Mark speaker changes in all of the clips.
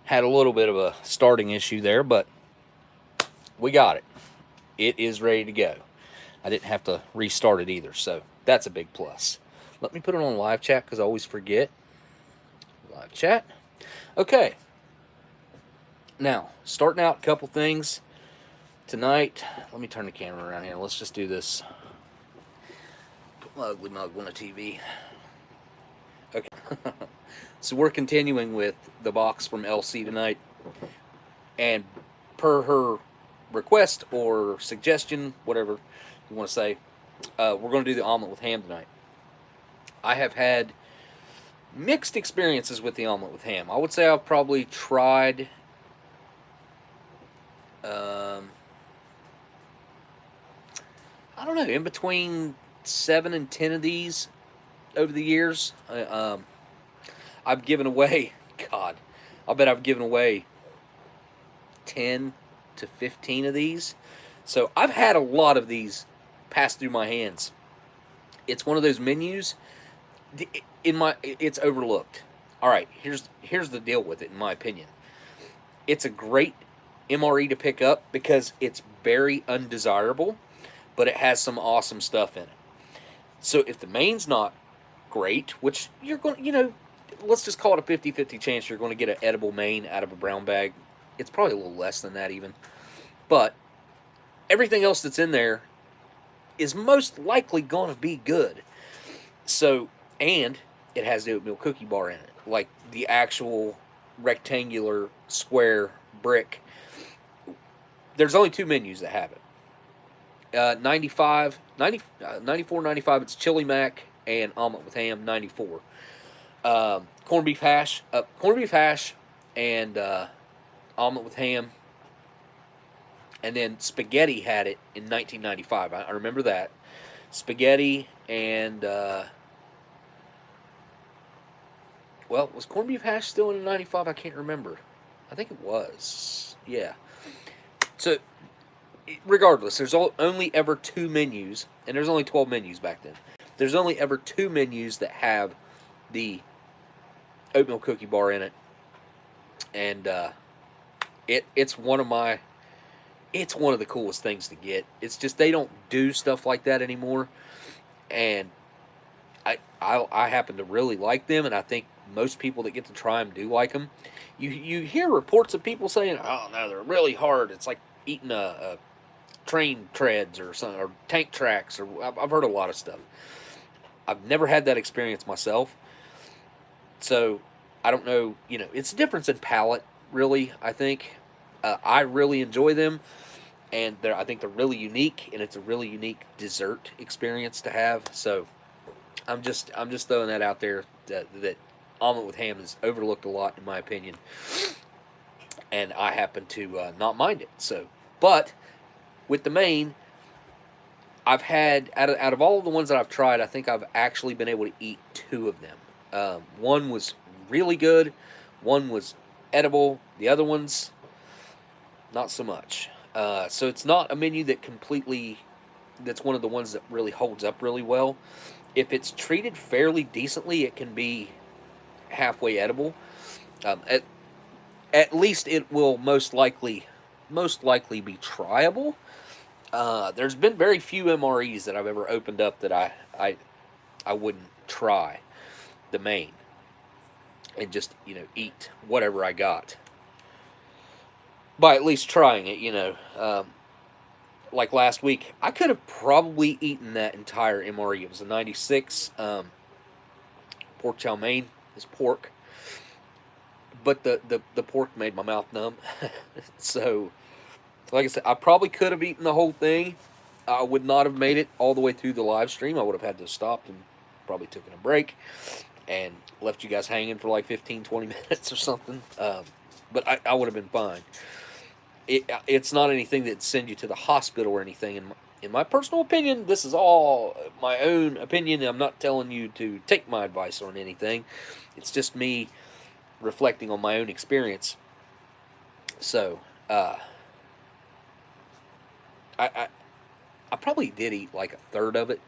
Speaker 1: Had a little bit of a starting issue there, but we got it. It is ready to go. I didn't have to restart it either, so that's a big plus. Let me put it on live chat because I always forget. Live chat. Okay. Now, starting out a couple things tonight. Let me turn the camera around here. Let's just do this. Put my ugly mug on the TV. Okay. So we're continuing with the box from LC tonight. And per her request or suggestion, whatever you want to say, we're going to do the omelet with ham tonight. I have had mixed experiences with the omelet with ham. I would say I've probably tried I don't know, in between 7 and 10 of these over the years. I've given away, God, I bet I've given away 10 to 15 of these. So I've had a lot of these pass through my hands. It's one of those menus it's overlooked. All right, here's the deal with it, in my opinion. It's a great MRE to pick up because it's very undesirable, but it has some awesome stuff in it. So if the main's not great, which you're going, let's just call it a 50-50 chance you're going to get an edible main out of a brown bag. It's probably a little less than that even. But everything else that's in there is most likely going to be good. So, and it has the oatmeal cookie bar in it, like the actual rectangular square brick. There's only two menus that have it. 94, 95, it's chili mac and omelet with ham, 94. Corned beef hash, and omelet with ham. And then spaghetti had it in 1995. I remember that. Spaghetti and, was corned beef hash still in 95? I can't remember. I think it was. Yeah. So, regardless, there's only ever two menus, and there's only 12 menus back then. There's only ever two menus that have the oatmeal cookie bar in it, and it's one of the coolest things to get. It's just they don't do stuff like that anymore, and I happen to really like them, and I think most people that get to try them do like them. You hear reports of people saying, "Oh no, they're really hard. It's like eating a train treads or something, or tank tracks," or I've heard a lot of stuff. I've never had that experience myself, so I don't know. It's a difference in palate, really. I think I really enjoy them, and I think they're really unique, and it's a really unique dessert experience to have. So I'm just throwing that out there that omelet with ham is overlooked a lot in my opinion, and I happen to not mind it. So, but with the main, I've had out of all of the ones that I've tried, I think I've actually been able to eat two of them. One was really good, one was edible. The other ones, not so much. So it's not a menu that's one of the ones that really holds up really well. If it's treated fairly decently, it can be halfway edible. At least it will most likely be tryable. There's been very few MREs that I've ever opened up that I wouldn't try the main and just eat whatever I got by at least trying it. Like last week, I could have probably eaten that entire MRE. It was a 96 pork chow mein. Is pork, but the pork made my mouth numb. So, like I said, I probably could have eaten the whole thing. I would not have made it all the way through the live stream. I would have had to stop and probably taken a break and left you guys hanging for like 15-20 minutes or something. But I would have been fine. It's not anything that send you to the hospital or anything. In my personal opinion, this is all my own opinion. I'm not telling you to take my advice on anything. It's just me reflecting on my own experience. So, I probably did eat like a third of it,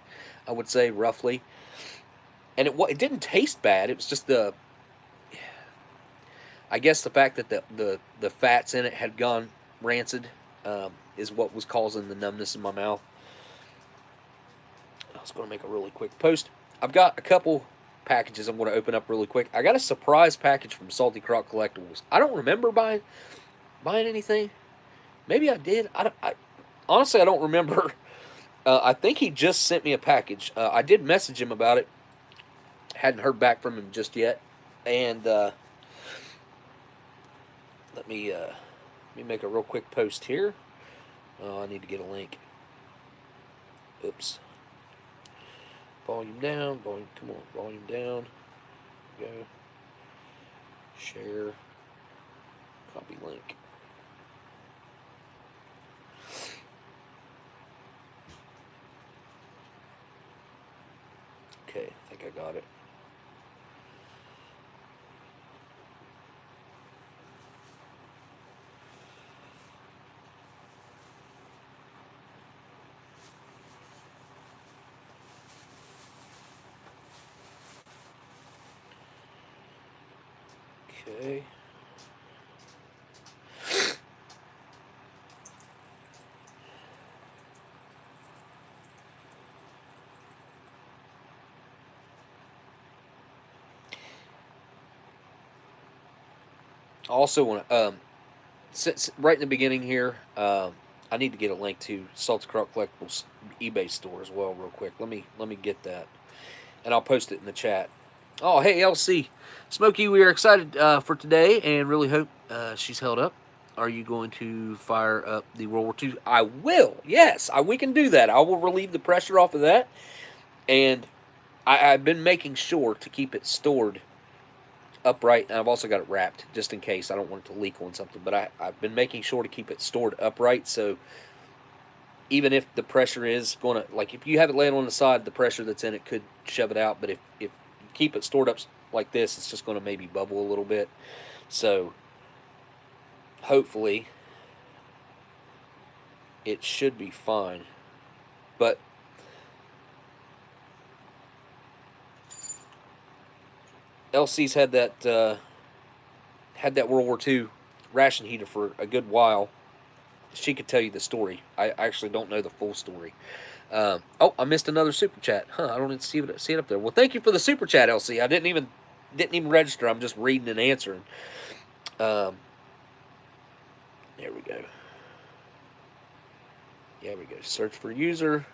Speaker 1: I would say, roughly. And it didn't taste bad. It was just I guess the fact that the fats in it had gone rancid is what was causing the numbness in my mouth. I was going to make a really quick post. I've got a couple packages I'm going to open up really quick. I got a surprise package from Saltycroccollectibles. I don't remember buying anything. Maybe I did. Honestly, I don't remember. I think he just sent me a package. I did message him about it. Hadn't heard back from him just yet. And let me make a real quick post here. Oh, I need to get a link. Oops. Volume down. Volume. Come on. Volume down. Go. Share. Copy link. Okay, I think I got it. Okay. Also want to right in the beginning here, I need to get a link to Saltycroccollectibles eBay store as well, real quick. Let me get that, and I'll post it in the chat. Oh, hey LC, Smokey, we are excited for today, and really hope she's held up. Are you going to fire up the World War II? I will. Yes, we can do that. I will relieve the pressure off of that, and I've been making sure to keep it stored upright, and I've also got it wrapped just in case. I don't want it to leak on something, but I've been making sure to keep it stored upright, so even if the pressure is going to, like if you have it laying on the side, the pressure that's in it could shove it out, but if you keep it stored up like this, it's just going to maybe bubble a little bit. So hopefully it should be fine. But LC's had that World War II ration heater for a good while. She could tell you the story. I actually don't know the full story. Oh, I missed another super chat. I don't even see it up there. Well, thank you for the super chat, LC. I didn't even register. I'm just reading and answering. There we go. Yeah, we go. Search for user.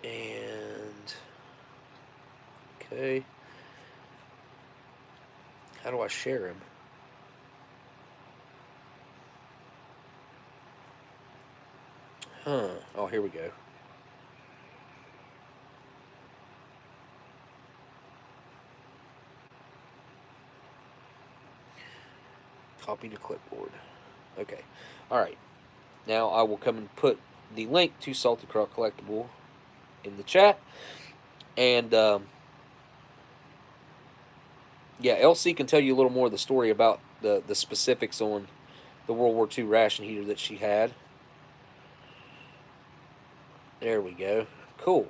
Speaker 1: And okay. How do I share him? Oh, here we go. Copy to clipboard. Okay. All right. Now I will come and put the link to Saltycroccollectible in the chat. And yeah, LC can tell you a little more of the story about the specifics on the World War II ration heater that she had. There we go. Cool.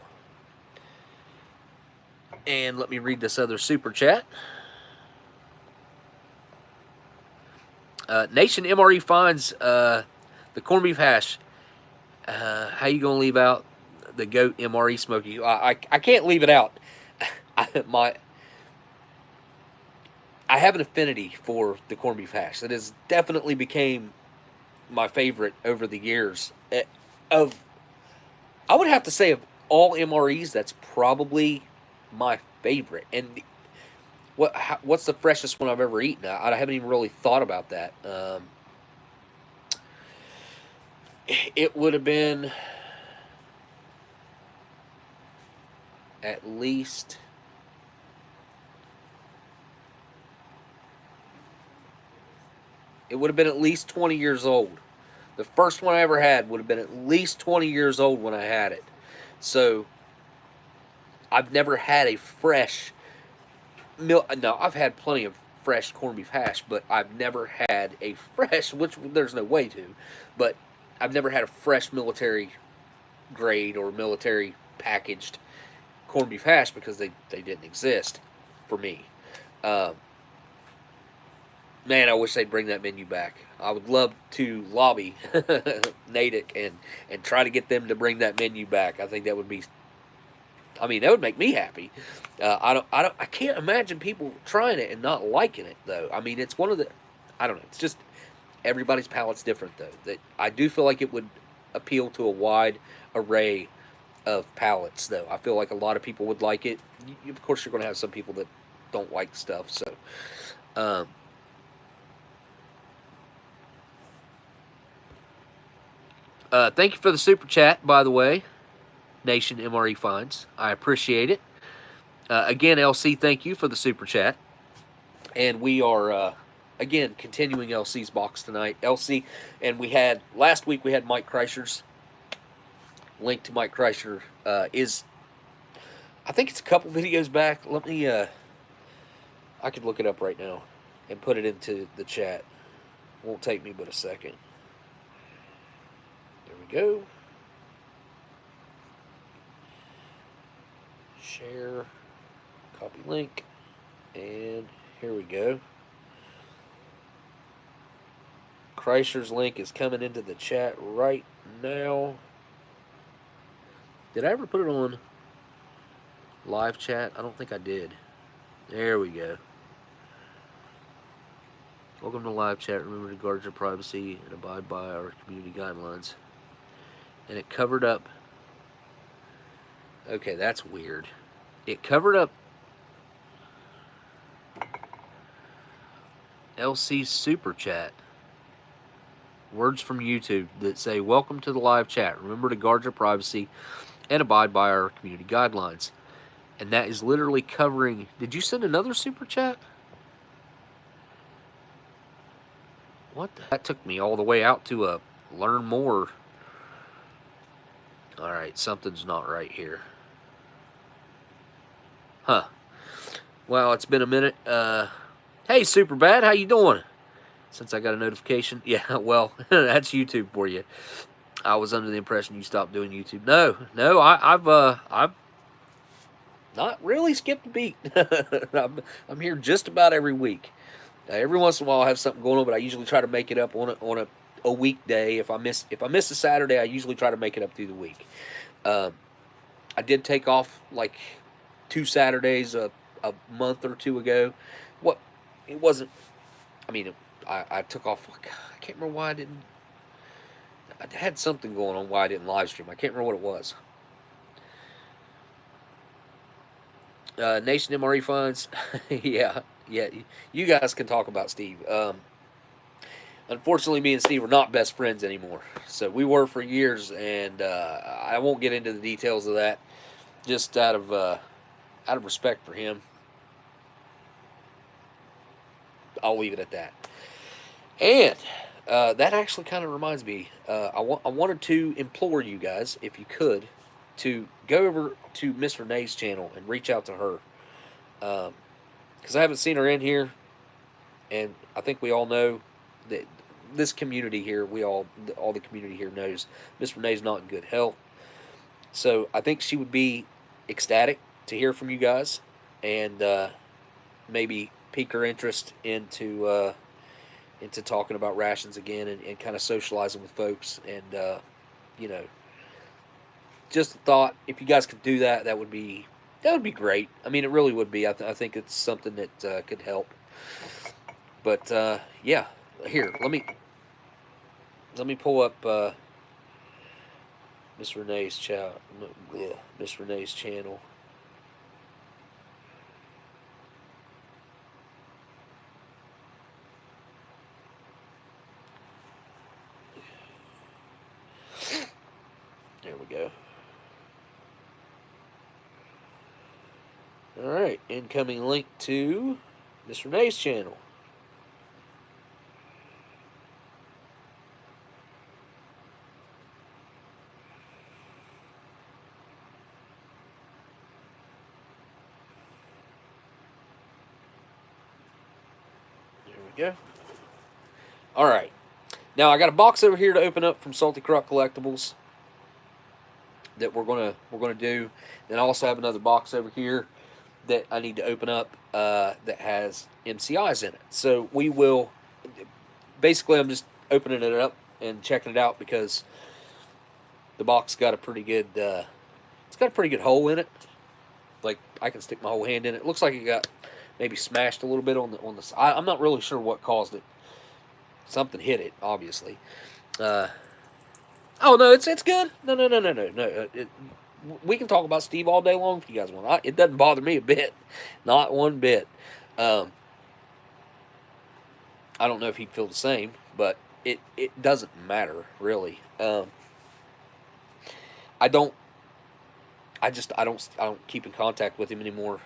Speaker 1: And let me read this other super chat. Nation MRE finds the corned beef hash. How you gonna leave out the goat MRE Smokey? I can't leave it out. I have an affinity for the corned beef hash. It has definitely became my favorite over the years. I would have to say of all MREs, that's probably my favorite. And what's the freshest one I've ever eaten? I haven't even really thought about that. It would have been at least it would have been at least 20 years old. The first one I ever had would have been at least 20 years old when I had it. So I've never had a fresh milk. No, I've had plenty of fresh corned beef hash, but I've never had a fresh, which there's no way to, but I've never had a fresh military grade or military packaged corned beef hash because they didn't exist for me. Um, Man, I wish they'd bring that menu back. I would love to lobby Natick and try to get them to bring that menu back. I think that would be. I mean, that would make me happy. I can't imagine people trying it and not liking it though. I mean, it's one of the. I don't know. It's just everybody's palate's different though. That I do feel like it would appeal to a wide array of palates though. I feel like a lot of people would like it. Of course, you're going to have some people that don't like stuff. So. Um, Thank you for the super chat, by the way, Nation MRE Finds. I appreciate it. Again, LC, thank you for the super chat. And we are, again, continuing LC's box tonight. LC, and last week we had Mike Kreischer's. Link to Mike Kreischer is, I think it's a couple videos back. Let me, I could look it up right now and put it into the chat. Won't take me but a second. Go. Share, copy link, and here we go. Kreischer's link is coming into the chat right now. Did I ever put it on live chat? I don't think I did. There we go. Welcome to live chat. Remember to guard your privacy and abide by our community guidelines. And it covered up. Okay, that's weird. It covered up LC's super chat. Words from YouTube that say, welcome to the live chat. Remember to guard your privacy and abide by our community guidelines. And that is literally covering. Did you send another super chat? What? That took me all the way out to a learn more. All right, something's not right here. Huh. Well, it's been a minute. Hey, Superbad, how you doing? Since I got a notification. Yeah, well, that's YouTube for you. I was under the impression you stopped doing YouTube. No, I've not really skipped a beat. I'm here just about every week. Every once in a while, I have something going on, but I usually try to make it up on a weekday. If I miss a Saturday, I usually try to make it up through the week. I did take off like 2 Saturdays a month or two ago. It wasn't. I mean, I took off. I can't remember why I didn't. I had something going on why I didn't live stream. I can't remember what it was. Nation MRE Funds. yeah. You guys can talk about Steve. Unfortunately, me and Steve are not best friends anymore. So we were for years, and I won't get into the details of that. Just out of respect for him, I'll leave it at that. And that actually kind of reminds me. I wanted to implore you guys, if you could, to go over to Miss Renee's channel and reach out to her. Because I haven't seen her in here, and I think we all know that this community here, all the community here knows Miss Renee's not in good health. So I think she would be ecstatic to hear from you guys, and maybe pique her interest into talking about rations again and kind of socializing with folks. And just a thought, if you guys could do that, that would be great. I mean, it really would be. I think it's something that could help. But yeah, here, let me pull up Miss Renee's channel. There we go. All right, incoming link to Miss Renee's channel. There we go. All right. Now, I got a box over here to open up from Saltycroccollectibles. that we're gonna do. Then I also have another box over here that I need to open up that has MCIs in it. So we will basically, I'm just opening it up and checking it out because the box got a pretty good it's got a pretty good hole in it. Like I can stick my whole hand in it. It looks like it got maybe smashed a little bit on the side. I'm not really sure what caused it. Something hit it, obviously. Oh no, it's good. No. We can talk about Steve all day long if you guys want. It doesn't bother me a bit, not one bit. I don't know if he'd feel the same, but it doesn't matter really. I don't keep in contact with him anymore.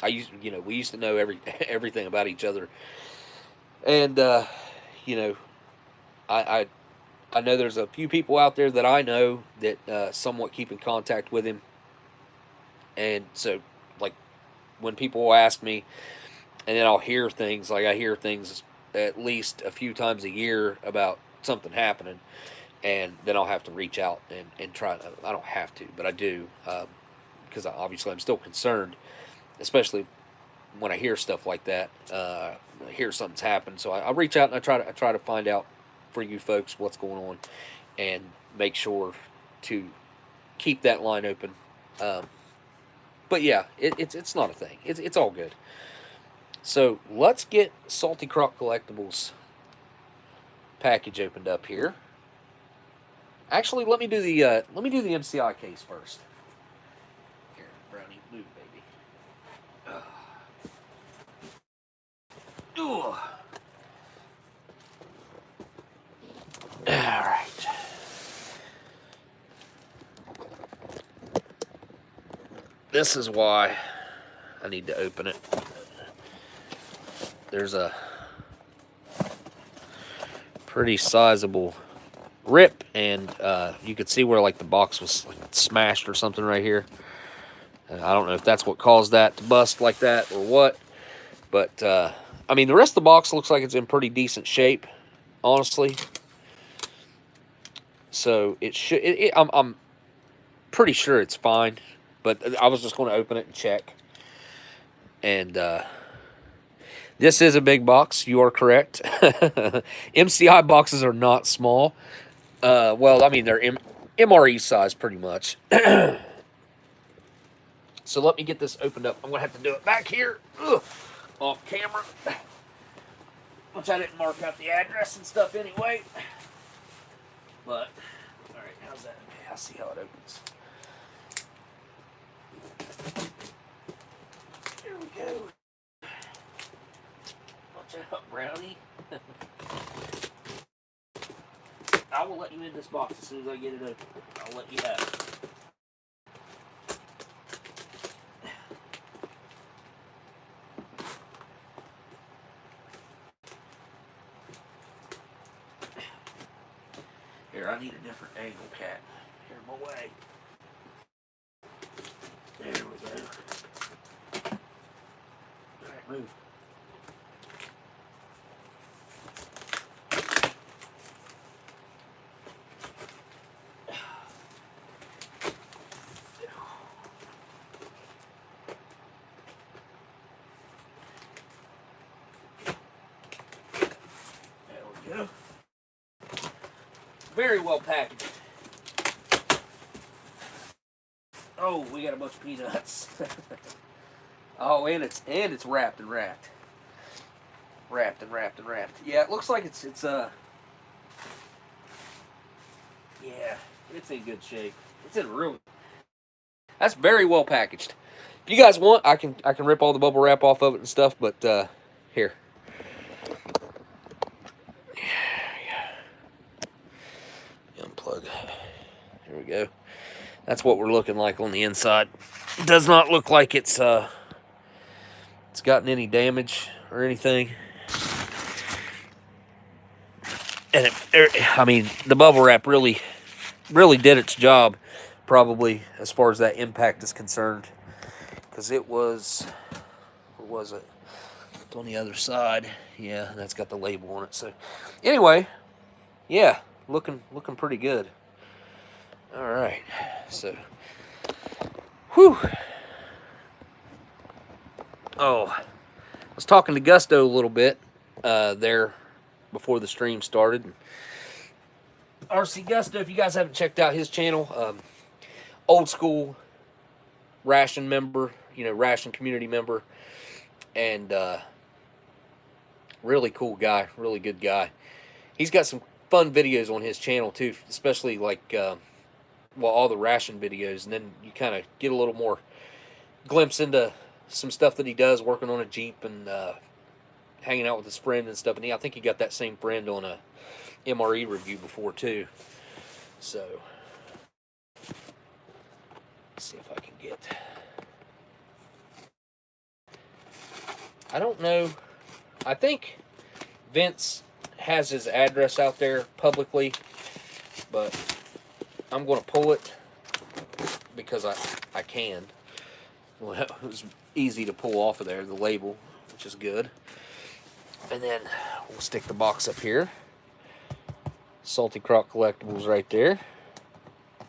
Speaker 1: We used to know everything about each other, and I know there's a few people out there that I know that somewhat keep in contact with him, and so like when people will ask me, and then I'll hear things like I hear things at least a few times a year about something happening, and then I'll have to reach out and try. I don't have to, but I do because obviously I'm still concerned, especially when I hear stuff like that. I hear something's happened, so I reach out and I try to find out for you folks what's going on, and make sure to keep that line open. But yeah, it's not a thing. It's all good. So let's get Saltycroccollectibles package opened up here. Actually, let me do the MCI case first. Here, Brownie, move, baby. All right. This is why I need to open it. There's a pretty sizable rip, and you could see where like the box was like smashed or something right here. I don't know if that's what caused that to bust like that or what, but I mean the rest of the box looks like it's in pretty decent shape, honestly. So it should. I'm pretty sure it's fine, but I was just going to open it and check. And this is a big box. You are correct. MCI boxes are not small. Well, I mean, they're MRE size pretty much. So let me get this opened up. I'm going to have to do it back here. Off camera. Which I didn't mark out the address and stuff anyway. But, alright, how's that? Okay, I'll see how it opens. Here we go. Watch out, Brownie. I will let you in this box as soon as I get it open. I'll let you have it. Here, I need a different angle, cat. Here, my way. There we go. Alright, move. Very well packaged. Oh, we got a bunch of peanuts. Oh, and it's wrapped and wrapped. Wrapped and wrapped and wrapped. Yeah, it looks like it's yeah, it's in good shape. It's in really. That's very well packaged. If you guys want, I can rip all the bubble wrap off of it and stuff, but here. Unplug. Here we go. That's what we're looking like on the inside. It does not look like it's gotten any damage or anything. And I mean, the bubble wrap really did its job, probably as far as that impact is concerned, because it was, where was it? It's on the other side. Yeah, that's got the label on it. So, anyway, yeah. Looking pretty good. All right, so, whew. Oh, I was talking to Gusto a little bit there before the stream started. RC Gusto, if you guys haven't checked out his channel, old school Ration member, Ration community member, and really cool guy, really good guy. He's got some fun videos on his channel too, especially like all the Ration videos, and then you kind of get a little more glimpse into some stuff that he does, working on a Jeep and hanging out with his friend and stuff. And I think he got that same friend on a MRE review before too. So let's see if I can get. I don't know. I think Vince has his address out there publicly, but I'm going to pull it because I can. Well, it was easy to pull off of there, the label, which is good. And then we'll stick the box up here. Saltycroccollectibles right there. I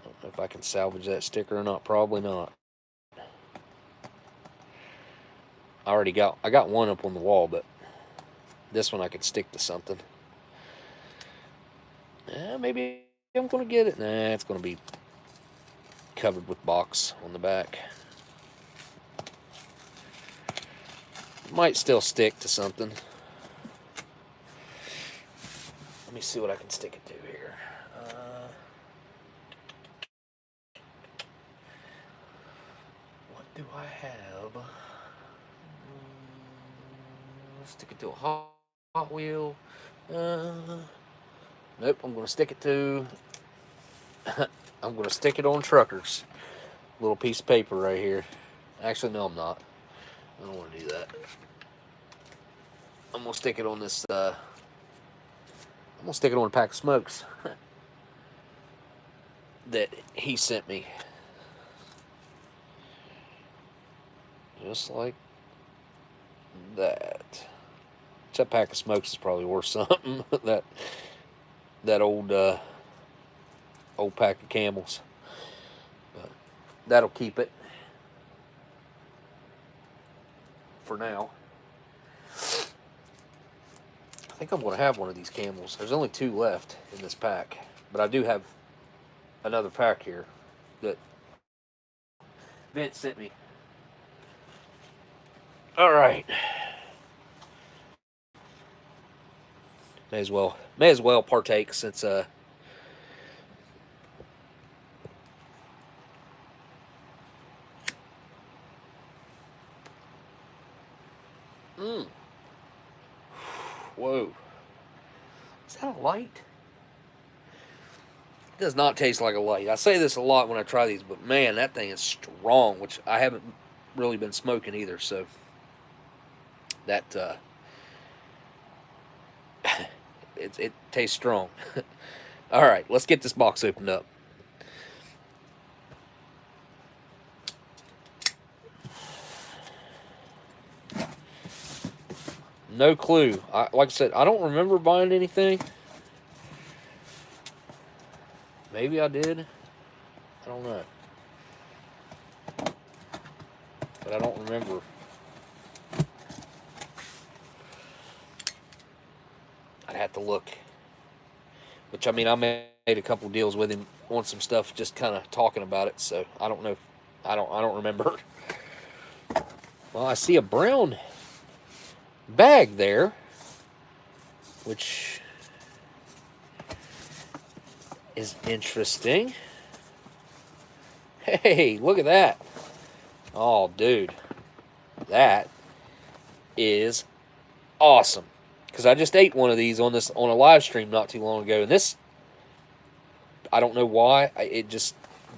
Speaker 1: don't know if I can salvage that sticker or not. Probably not. I got one up on the wall, but this one I could stick to something. Maybe I'm going to get it. Nah, it's going to be covered with box on the back. Might still stick to something. Let me see what I can stick it to here. What do I have? Stick it to a Hot Wheel. Nope, I'm going to stick it to... I'm going to stick it on Truckers. Little piece of paper right here. Actually, no, I'm not. I don't want to do that. I'm going to stick it on this... I'm going to stick it on a pack of smokes that he sent me. Just like that. That pack of smokes is probably worth something. that old pack of Camels. But that'll keep it for now. I think I'm going to have one of these Camels. There's only 2 left in this pack, but I do have another pack here that Vince sent me. All right. May as well partake since Whoa. Is that a light? It does not taste like a light. I say this a lot when I try these, but man, that thing is strong, which I haven't really been smoking either, so that it tastes strong. All right, let's get this box opened up. No clue. Like I said, I don't remember buying anything. Maybe I did. I don't know. But I don't remember. I'd have to look. Which, I mean, I made a couple deals with him on some stuff, just kind of talking about it. So I don't know. I don't remember. Well, I see a brown bag there, which is interesting. Hey, look at that. Oh, dude. That is awesome. Because I just ate one of these on a live stream not too long ago. And this, I don't know why.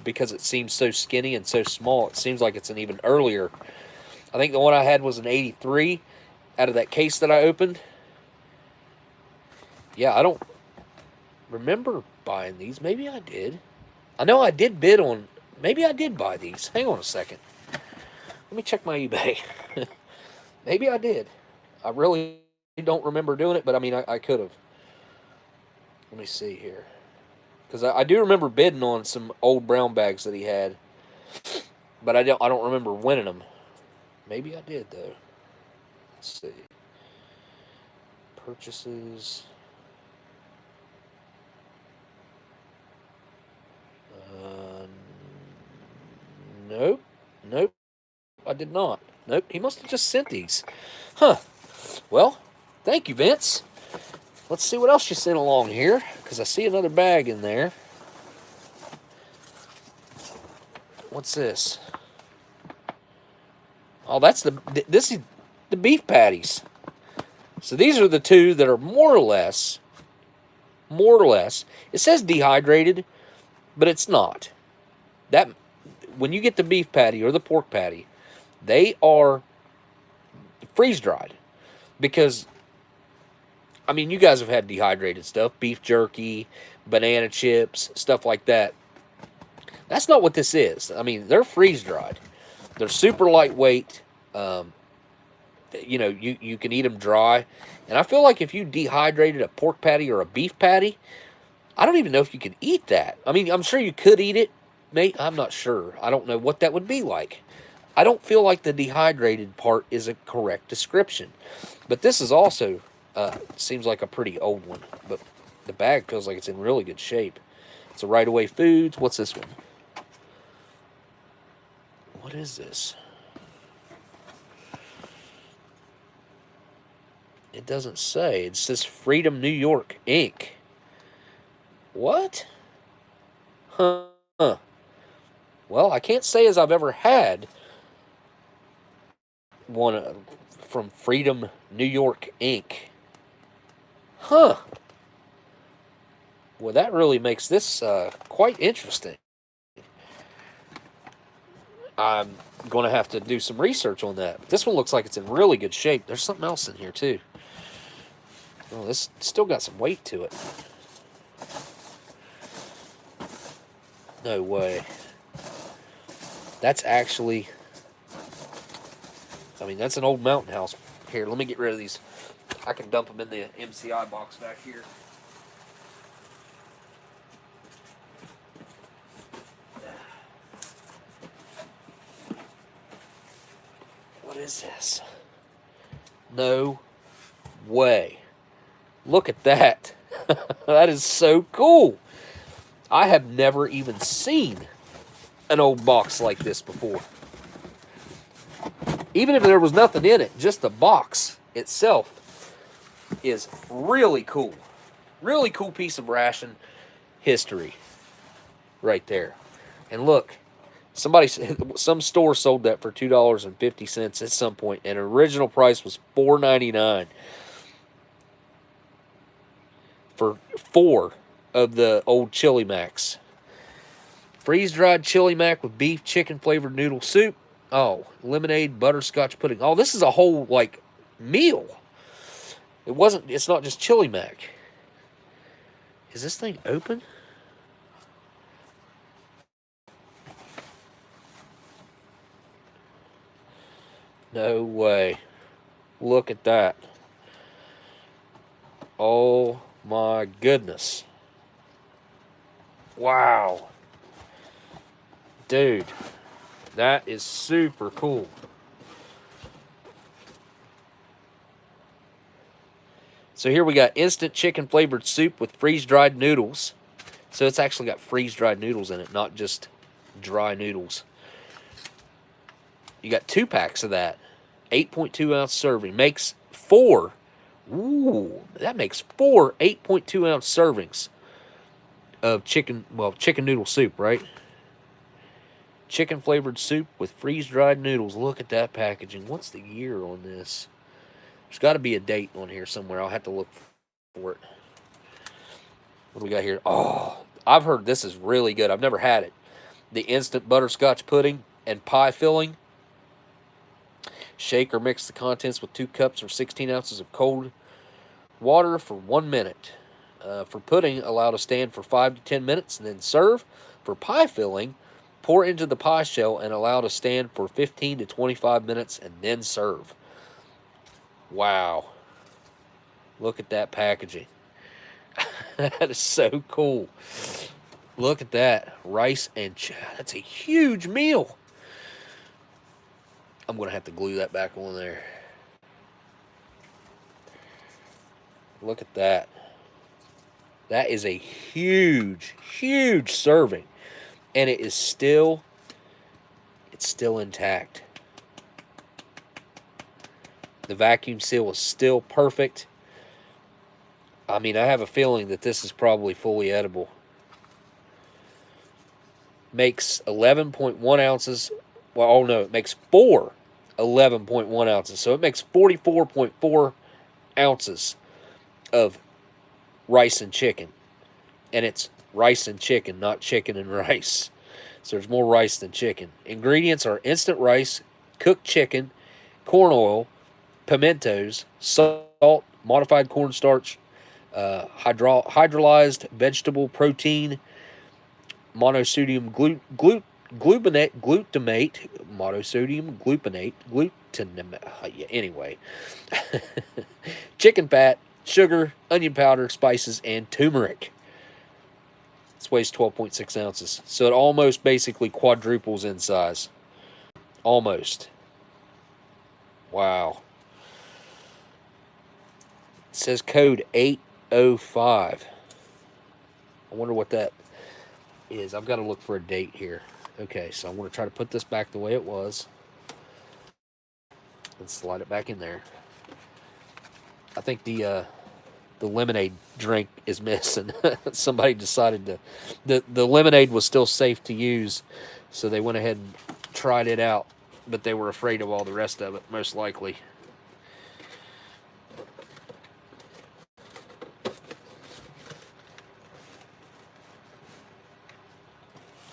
Speaker 1: Because it seems so skinny and so small, it seems like it's an even earlier. I think the one I had was an 83 out of that case that I opened. Yeah, I don't remember buying these. Maybe I did. I know I did bid on... Maybe I did buy these. Hang on a second. Let me check my eBay. Maybe I did. I really don't remember doing it, but I mean, I could have. Let me see here. Because I do remember bidding on some old brown bags that he had, but I don't remember winning them. Maybe I did though. Let's see. Purchases. Nope. Nope. I did not. Nope. He must have just sent these. Huh. Well, thank you, Vince. Let's see what else you sent along here, because I see another bag in there. What's this? Oh, this is the beef patties. So these are the two that are more or less, it says dehydrated, but it's not. That when you get the beef patty or the pork patty, they are freeze-dried. Because, I mean, you guys have had dehydrated stuff, beef jerky, banana chips, stuff like that. That's not what this is. I mean, they're freeze-dried. They're super lightweight. You know, you can eat them dry. And I feel like if you dehydrated a pork patty or a beef patty, I don't even know if you could eat that. I mean, I'm sure you could eat it. I'm not sure. I don't know what that would be like. I don't feel like the dehydrated part is a correct description. But this is also, seems like a pretty old one. But the bag feels like it's in really good shape. It's a Right Away Foods. What's this one? What is this? It doesn't say. It says Freedom New York, Inc. What? Huh. Well, I can't say as I've ever had one from Freedom New York, Inc. Huh. Well, that really makes this quite interesting. I'm going to have to do some research on that. This one looks like it's in really good shape. There's something else in here, too. Oh, this still got some weight to it. No way. That's actually... I mean, that's an old Mountain House. Here, let me get rid of these. I can dump them in the MCI box back here. What is this? No way. Look at that. That is so cool. I have never even seen an old box like this before. Even if there was nothing in it, just the box itself is really cool. Really cool piece of ration history right there. And look, some store sold that for $2.50 at some point, and original price was $4.99 for 4 of the old Chili Macs. Freeze-dried Chili Mac with beef chicken flavored noodle soup. Oh, lemonade, butterscotch pudding. Oh, this is a whole, like, meal. It's not just Chili Mac. Is this thing open? No way. Look at that. Oh my goodness. Wow. Dude, that is super cool. So here we got instant chicken flavored soup with freeze-dried noodles. So it's actually got freeze-dried noodles in it, not just dry noodles. You got 2 packs of that. 8.2 ounce serving. Makes 4. Ooh, that makes 4 8.2 ounce servings of chicken noodle soup, right? Chicken flavored soup with freeze-dried noodles. Look at that packaging. What's the year on this? There's got to be a date on here somewhere. I'll have to look for it. What do we got here? Oh, I've heard this is really good. I've never had it. The instant butterscotch pudding and pie filling. Shake or mix the contents with 2 cups or 16 ounces of cold water for 1 minute. For pudding, allow to stand for 5 to 10 minutes and then serve. For pie filling, pour into the pie shell and allow to stand for 15 to 25 minutes and then serve. Wow. Look at that packaging. That is so cool. Look at that. Rice and that's a huge meal. I'm going to have to glue that back on there. Look at that. That is a huge, huge serving. And it is still, it's still intact. The vacuum seal is still perfect. I mean, I have a feeling that this is probably fully edible. Makes 11.1 ounces. Well, oh no, it makes 11.1 ounces. So it makes 44.4 ounces of rice and chicken. And it's rice and chicken, not chicken and rice. So there's more rice than chicken. Ingredients are instant rice, cooked chicken, corn oil, pimentos, salt, modified cornstarch, hydrolyzed vegetable protein, monosodium glutamate, monosodium glutamate, yeah, anyway. Chicken fat, sugar, onion powder, spices, and turmeric. This weighs 12.6 ounces. So it almost basically quadruples in size. Almost. Wow. It says code 805. I wonder what that is. I've got to look for a date here. Okay, so I'm going to try to put this back the way it was. Let's slide it back in there. I think the lemonade drink is missing. Somebody decided to... The lemonade was still safe to use, so they went ahead and tried it out, but they were afraid of all the rest of it, most likely.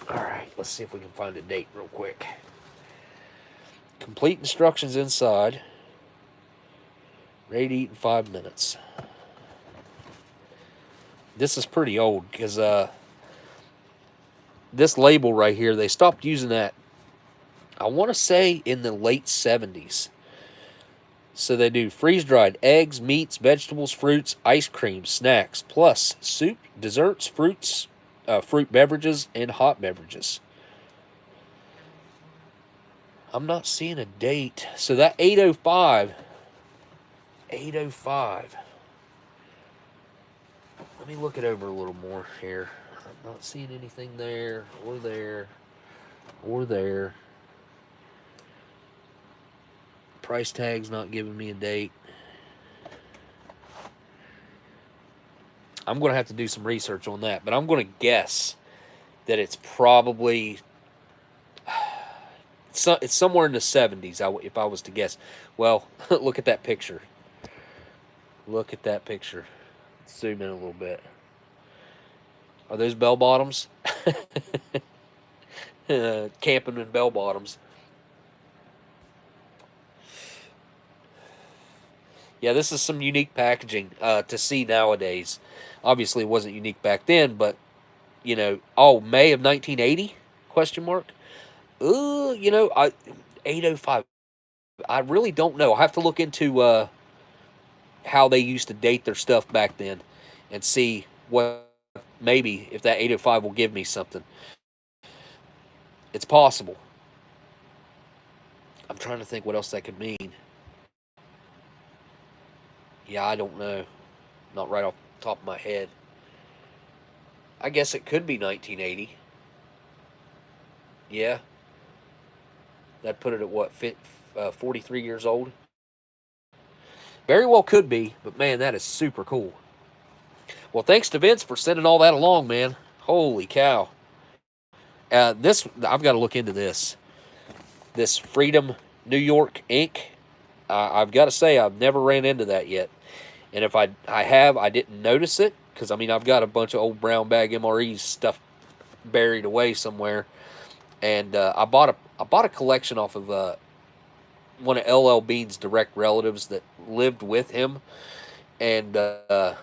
Speaker 1: Alright, let's see if we can find a date real quick. Complete instructions inside. Ready to eat in 5 minutes. This is pretty old because this label right here, they stopped using that, I want to say, in the late 70s. So they do freeze-dried eggs, meats, vegetables, fruits, ice cream, snacks, plus soup, desserts, fruit beverages, and hot beverages. I'm not seeing a date. So that 805. Let me look it over a little more here. I'm not seeing anything there, or there, or there. Price tag's not giving me a date. I'm going to have to do some research on that, but I'm going to guess that it's probably... It's somewhere in the 70s, if I was to guess. Well, look at that picture. Look at that picture. Zoom in a little bit. Are those bell bottoms? Camping in bell bottoms. Yeah, this is some unique packaging to see nowadays. Obviously, it wasn't unique back then, but, you know, May of 1980? Question mark. You know, 805. I really don't know. I have to look into how they used to date their stuff back then and see what, maybe if that 805 will give me something. It's possible. I'm trying to think what else that could mean. Yeah, I don't know. Not right off the top of my head. I guess it could be 1980. Yeah. That'd put it at what, 43 years old? Very well could be, but man, that is super cool. Well, thanks to Vince for sending all that along, man. Holy cow. I've got to look into this. This Freedom New York ink. I've got to say, I've never ran into that yet. And if I have, I didn't notice it. Because, I mean, I've got a bunch of old brown bag MREs stuff buried away somewhere. And I bought a collection off of one of LL Bean's direct relatives that lived with him. And I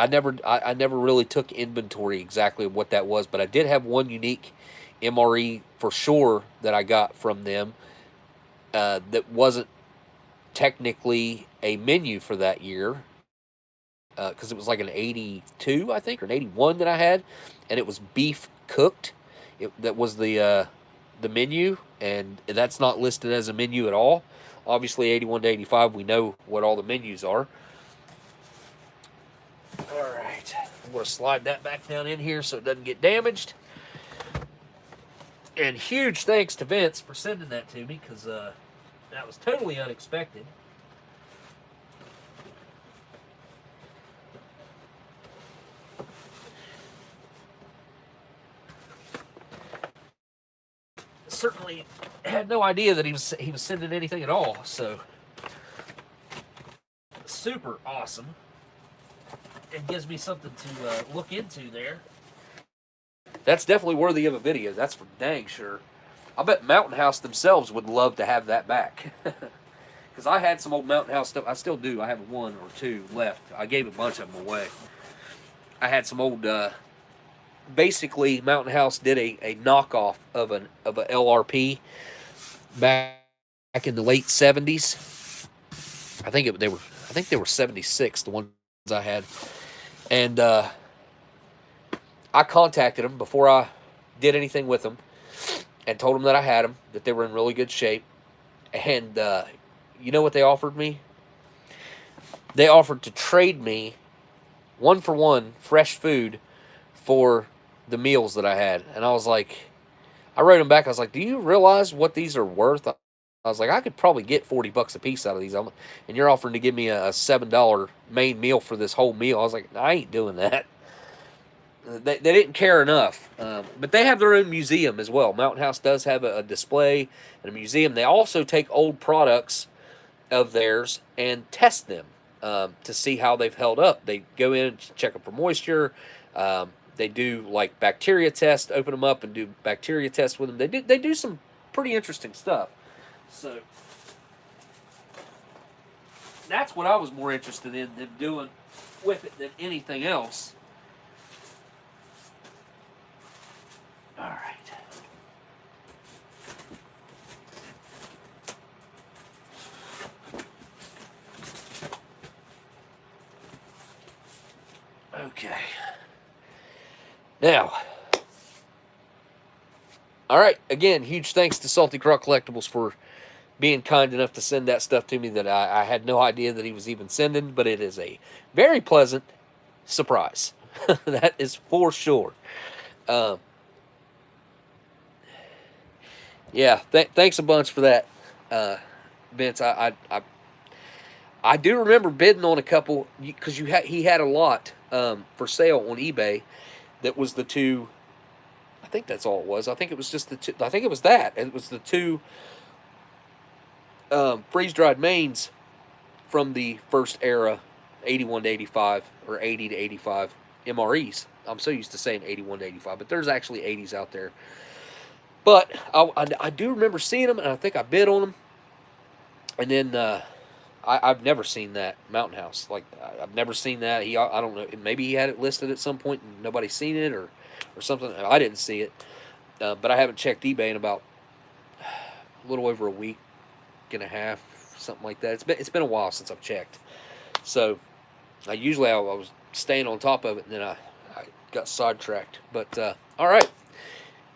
Speaker 1: never really took inventory exactly of what that was, but I did have one unique MRE for sure that I got from them that wasn't technically a menu for that year, because it was like an 82, I think, or an 81 that I had, and it was beef cooked. That was the menu, and that's not listed as a menu at all. Obviously, 81 to 85, we know what all the menus are. All right, I'm going to slide that back down in here so it doesn't get damaged. And huge thanks to Vince for sending that to me, because that was totally unexpected. Certainly had no idea that he was sending anything at all. So super awesome. It gives me something to look into there. That's definitely worthy of a video. That's for dang sure. I bet Mountain House themselves would love to have that back. Because I had some old Mountain House stuff. I still do. I have one or two left. I gave a bunch of them away. I had some old. Basically, Mountain House did a knockoff of a LRP back in the late 70s. I think they were 76, the ones I had. And I contacted them before I did anything with them and told them that I had them, that they were in really good shape. And you know what they offered me? They offered to trade me 1-for-1 fresh food for the meals that I had. And I was like, I wrote them back. I was like, do you realize what these are worth? I was like, I could probably get $40 a piece out of these. And you're offering to give me a $7 main meal for this whole meal. I was like, I ain't doing that. They didn't care enough. But they have their own museum as well. Mountain House does have a display and a museum. They also take old products of theirs and test them to see how they've held up. They go in and check them for moisture. They do like bacteria tests, open them up and do bacteria tests with them. They do some pretty interesting stuff. So that's what I was more interested in them doing with it than anything else. All right. Okay. Now, all right, again, huge thanks to Saltycroccollectibles for being kind enough to send that stuff to me that I had no idea that he was even sending, but it is a very pleasant surprise. That is for sure. Yeah, thanks a bunch for that, Vince. I do remember bidding on a couple, because he had a lot for sale on eBay that was the two. I think that's all it was. I think it was just the two. I think it was that. It was the two freeze-dried mains from the first era, 81 to 85, or 80 to 85 MREs. I'm so used to saying 81 to 85, but there's actually 80s out there. But I do remember seeing them, and I think I bid on them. And then I've never seen that Mountain House. Like, I've never seen that. I don't know. Maybe he had it listed at some point and nobody's seen it or something. I didn't see it. But I haven't checked eBay in about a little over a week and a half, something like that. It's been a while since I've checked. So I was staying on top of it, and then I got sidetracked. But all right,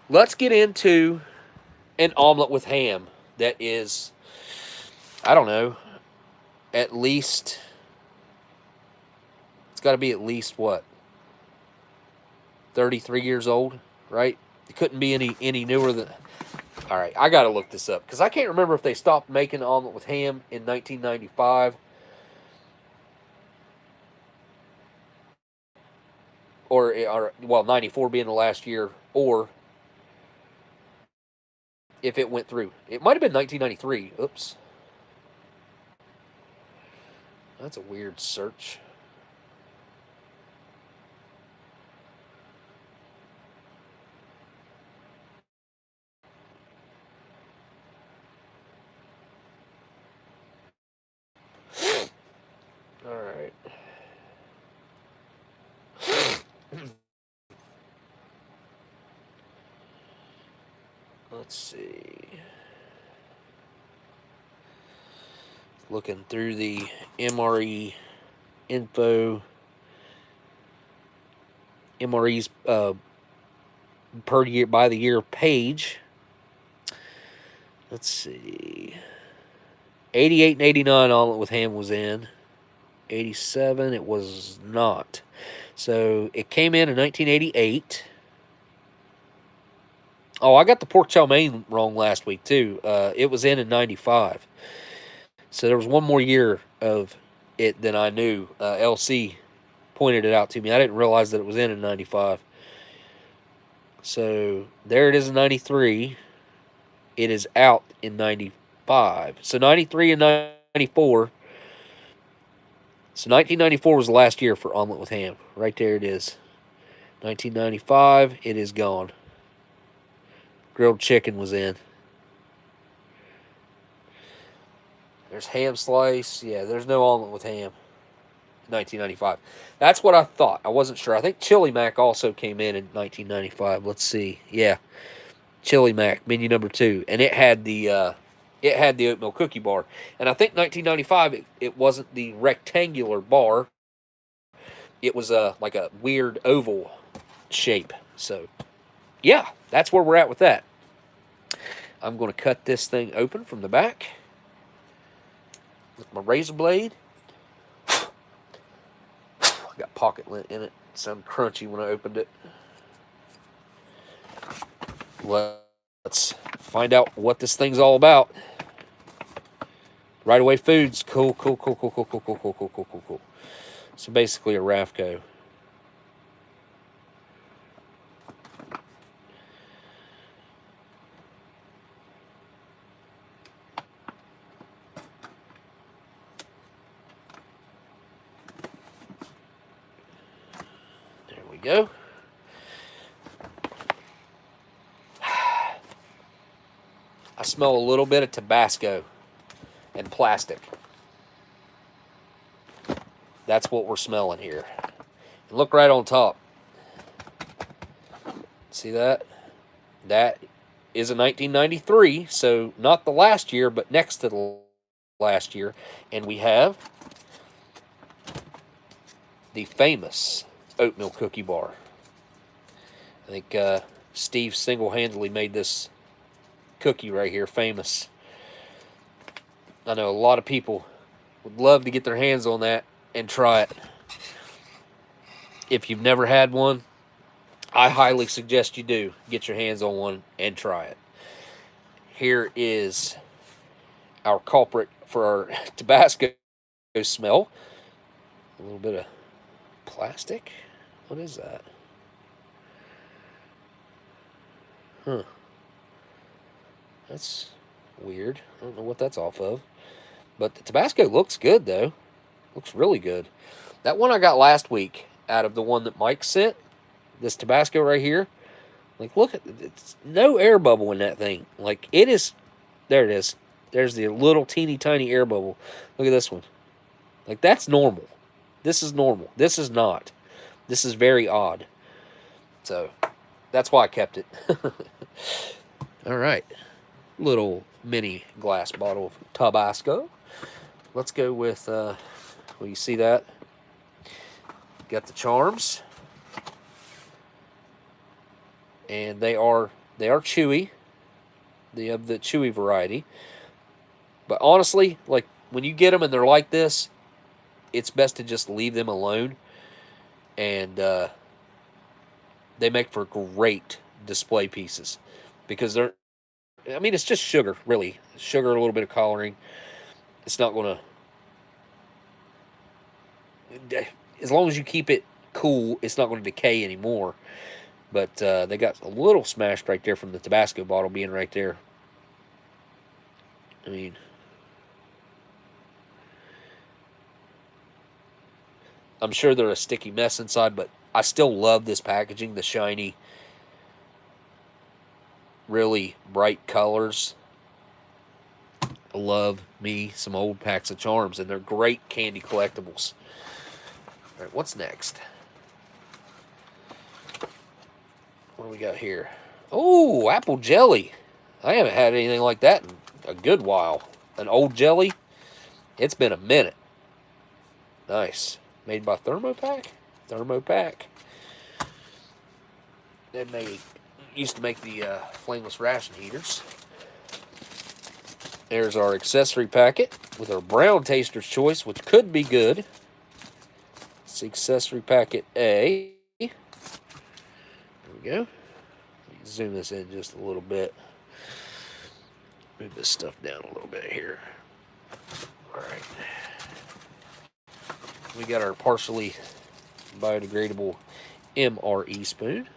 Speaker 1: let's get into an omelet with ham that is, I don't know, at least, it's got to be at least what, 33 years old, right? It couldn't be any newer than. All right, I got to look this up because I can't remember if they stopped making omelet with ham in 1995 or well, 94 being the last year, or if it went through. It might have been 1993. Oops. That's a weird search. All right. Let's see. Looking through the MRE info. MREs per year by the year page. Let's see. 88 and 89 Omelette with Ham was in. 87 it was not. So it came in 1988. Oh, I got the pork chow mein wrong last week too. It was in 95. So there was one more year of it than I knew. LC pointed it out to me. I didn't realize that it was in 95. So there it is in 93. It is out in 95. So 93 and 94. So 1994 was the last year for Omelette with Ham. Right there it is. 1995, it is gone. Grilled chicken was in. There's ham slice. Yeah, there's no Omelette with Ham. 1995. That's what I thought. I wasn't sure. I think Chili Mac also came in 1995. Let's see. Yeah, Chili Mac menu number 2, and it had the oatmeal cookie bar. And I think 1995 it wasn't the rectangular bar. It was like a weird oval shape. So yeah, that's where we're at with that. I'm going to cut this thing open from the back with my razor blade. Got pocket lint in it. It sounded crunchy when I opened it. Let's find out what this thing's all about. Right Away Foods. Cool. So basically a Rafco. Go. I smell a little bit of Tabasco and plastic. That's what we're smelling here. And look right on top. See that? That is a 1993, so not the last year, but next to the last year. And we have the famous oatmeal cookie bar. I think Steve single-handedly made this cookie right here famous. I know a lot of people would love to get their hands on that and try it. If you've never had one, I highly suggest you do. Get your hands on one and try it. Here is our culprit for our Tabasco smell. A little bit of plastic. What is that? Huh. That's weird. I don't know what that's off of. But the Tabasco looks good, though. Looks really good. That one I got last week out of the one that Mike sent, this Tabasco right here. Like, look at it's no air bubble in that thing. Like, it is. There it is. There's the little teeny tiny air bubble. Look at this one. Like, that's normal. This is normal. This is not. This is very odd. So, that's why I kept it. All right. Little mini glass bottle of Tabasco. Let's go with, well, you see that? Got the charms. And they are chewy. They have the chewy variety. But honestly, like, when you get them and they're like this, it's best to just leave them alone. And they make for great display pieces. Because they're, I mean, it's just sugar, really. Sugar, a little bit of coloring. It's not going to, as long as you keep it cool, it's not going to decay anymore. But they got a little smashed right there from the Tabasco bottle being right there. I mean, I'm sure they're a sticky mess inside, but I still love this packaging, the shiny, really bright colors. I love me some old packs of charms, and they're great candy collectibles. All right, what's next? What do we got here? Oh, apple jelly. I haven't had anything like that in a good while. An old jelly. It's been a minute. Nice. Made by Thermopack? Thermopack. They used to make the flameless ration heaters. There's our accessory packet with our brown taster's choice, which could be good. It's accessory packet A. There we go. Zoom this in just a little bit. Move this stuff down a little bit here. All right. We got our partially biodegradable MRE spoon.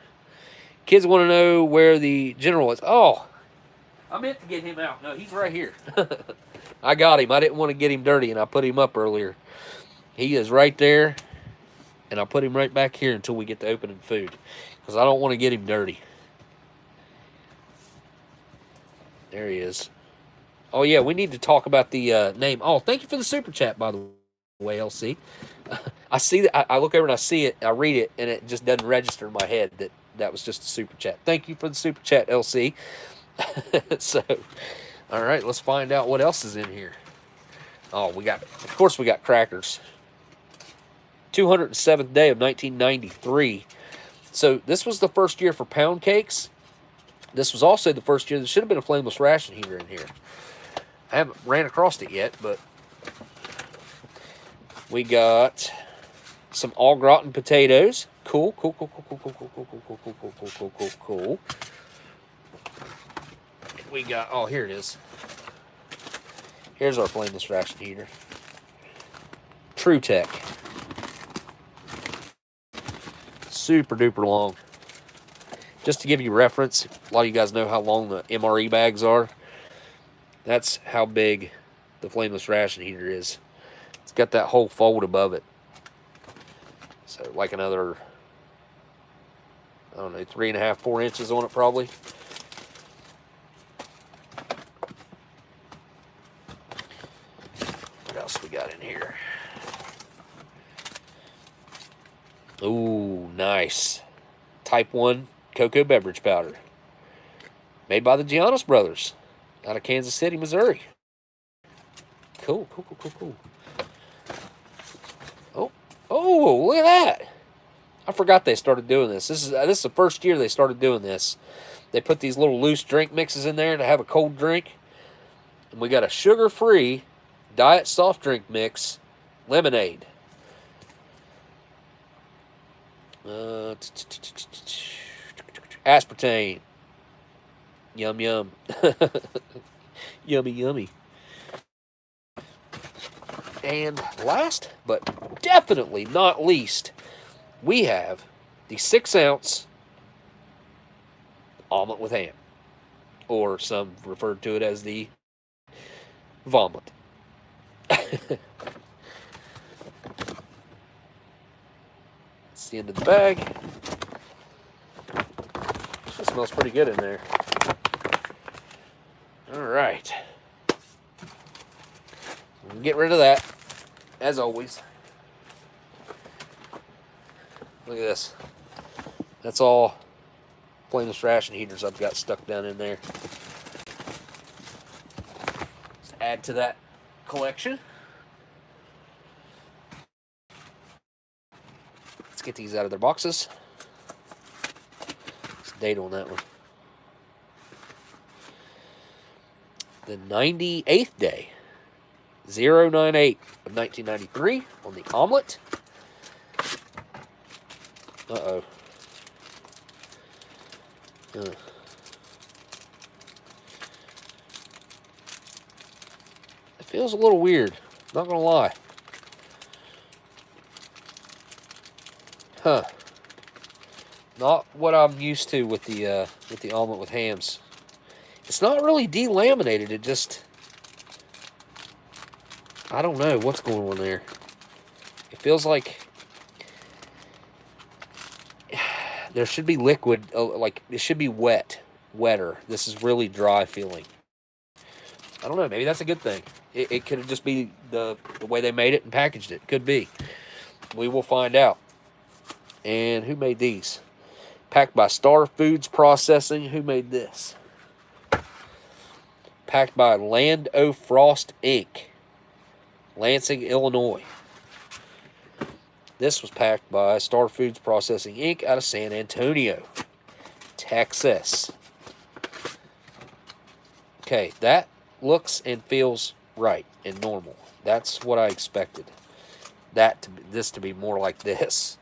Speaker 1: Kids want to know where the general is. Oh, I meant to get him out. No, he's right here. I got him. I didn't want to get him dirty, and I put him up earlier. He is right there, and I'll put him right back here until we get to opening food, because I don't want to get him dirty. There he is. Oh, yeah, we need to talk about the name. Oh, thank you for the super chat, by the way, LC. I see that. I look over and I see it. I read it, and it just doesn't register in my head that was just a super chat. Thank you for the super chat, LC. So, all right, let's find out what else is in here. Oh, of course we got crackers. 207th day of 1993. So this was the first year for pound cakes. This was also the first year. There should have been a flameless ration heater in here. I haven't ran across it yet, but we got some au gratin potatoes. Cool. We got, oh, here it is. Here's our flameless ration heater. True Tech. Super duper long. Just to give you reference, a lot of you guys know how long the MRE bags are. That's how big the flameless ration heater is. It's got that whole fold above it. So like another, I don't know, 3.5, 4 inches on it probably. What else we got in here? Ooh, nice. Type 1 cocoa beverage powder. Made by the Giannis brothers out of Kansas City, Missouri. Cool. Oh, look at that. I forgot they started doing this. This is the first year they started doing this. They put these little loose drink mixes in there to have a cold drink. And we got a sugar-free diet soft drink mix, lemonade. Aspartame. Yum, yum. Yummy, yummy. And last, but definitely not least, we have the 6-ounce omelet with ham. Or some referred to it as the vomit. It's the end of the bag. It smells pretty good in there. All right. We'll get rid of that, as always. Look at this. That's all flameless ration heaters I've got stuck down in there. Let's add to that collection. Let's get these out of their boxes. What's the date on that one? The 98th day. 098 of 1993 on the omelet. Uh-oh. It feels a little weird, not gonna lie. Huh. Not what I'm used to with the omelet with hams. It's not really delaminated, it just, I don't know what's going on there. It feels like there should be liquid, like it should be wetter. This is really dry feeling. I don't know, maybe that's a good thing. It could just be the way they made it and packaged it. Could be. We will find out. And who made these? Packed by Star Foods Processing. Who made this? Packed by Land O' Frost Inc. Lansing, Illinois. This was packed by Star Foods Processing Inc. out of San Antonio. excess. Okay, that looks and feels right and normal. That's what I expected. This to be more like this.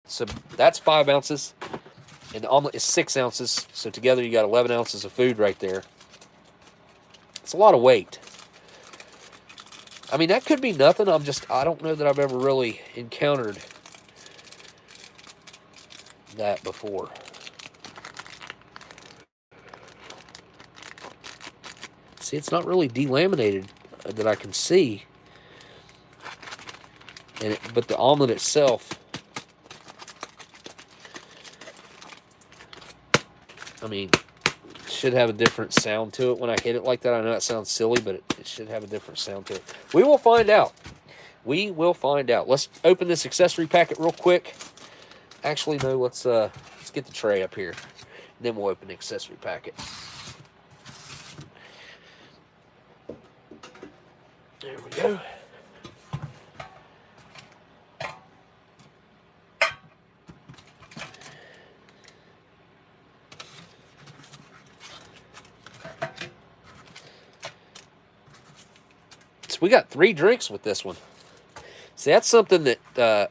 Speaker 1: So that's 5 ounces, and the omelet is 6 ounces. So together you got 11 ounces of food right there. It's a lot of weight. I mean, that could be nothing. I don't know that I've ever really encountered that before. See, it's not really delaminated that I can see. But the omelet itself, I mean, should have a different sound to it when I hit it like that. I know that sounds silly, but it should have a different sound to it. We will find out. We will find out. Let's open this accessory packet real quick. Actually, no, let's get the tray up here. And then we'll open the accessory packet. There we go. We got 3 drinks with this one. See, that's something that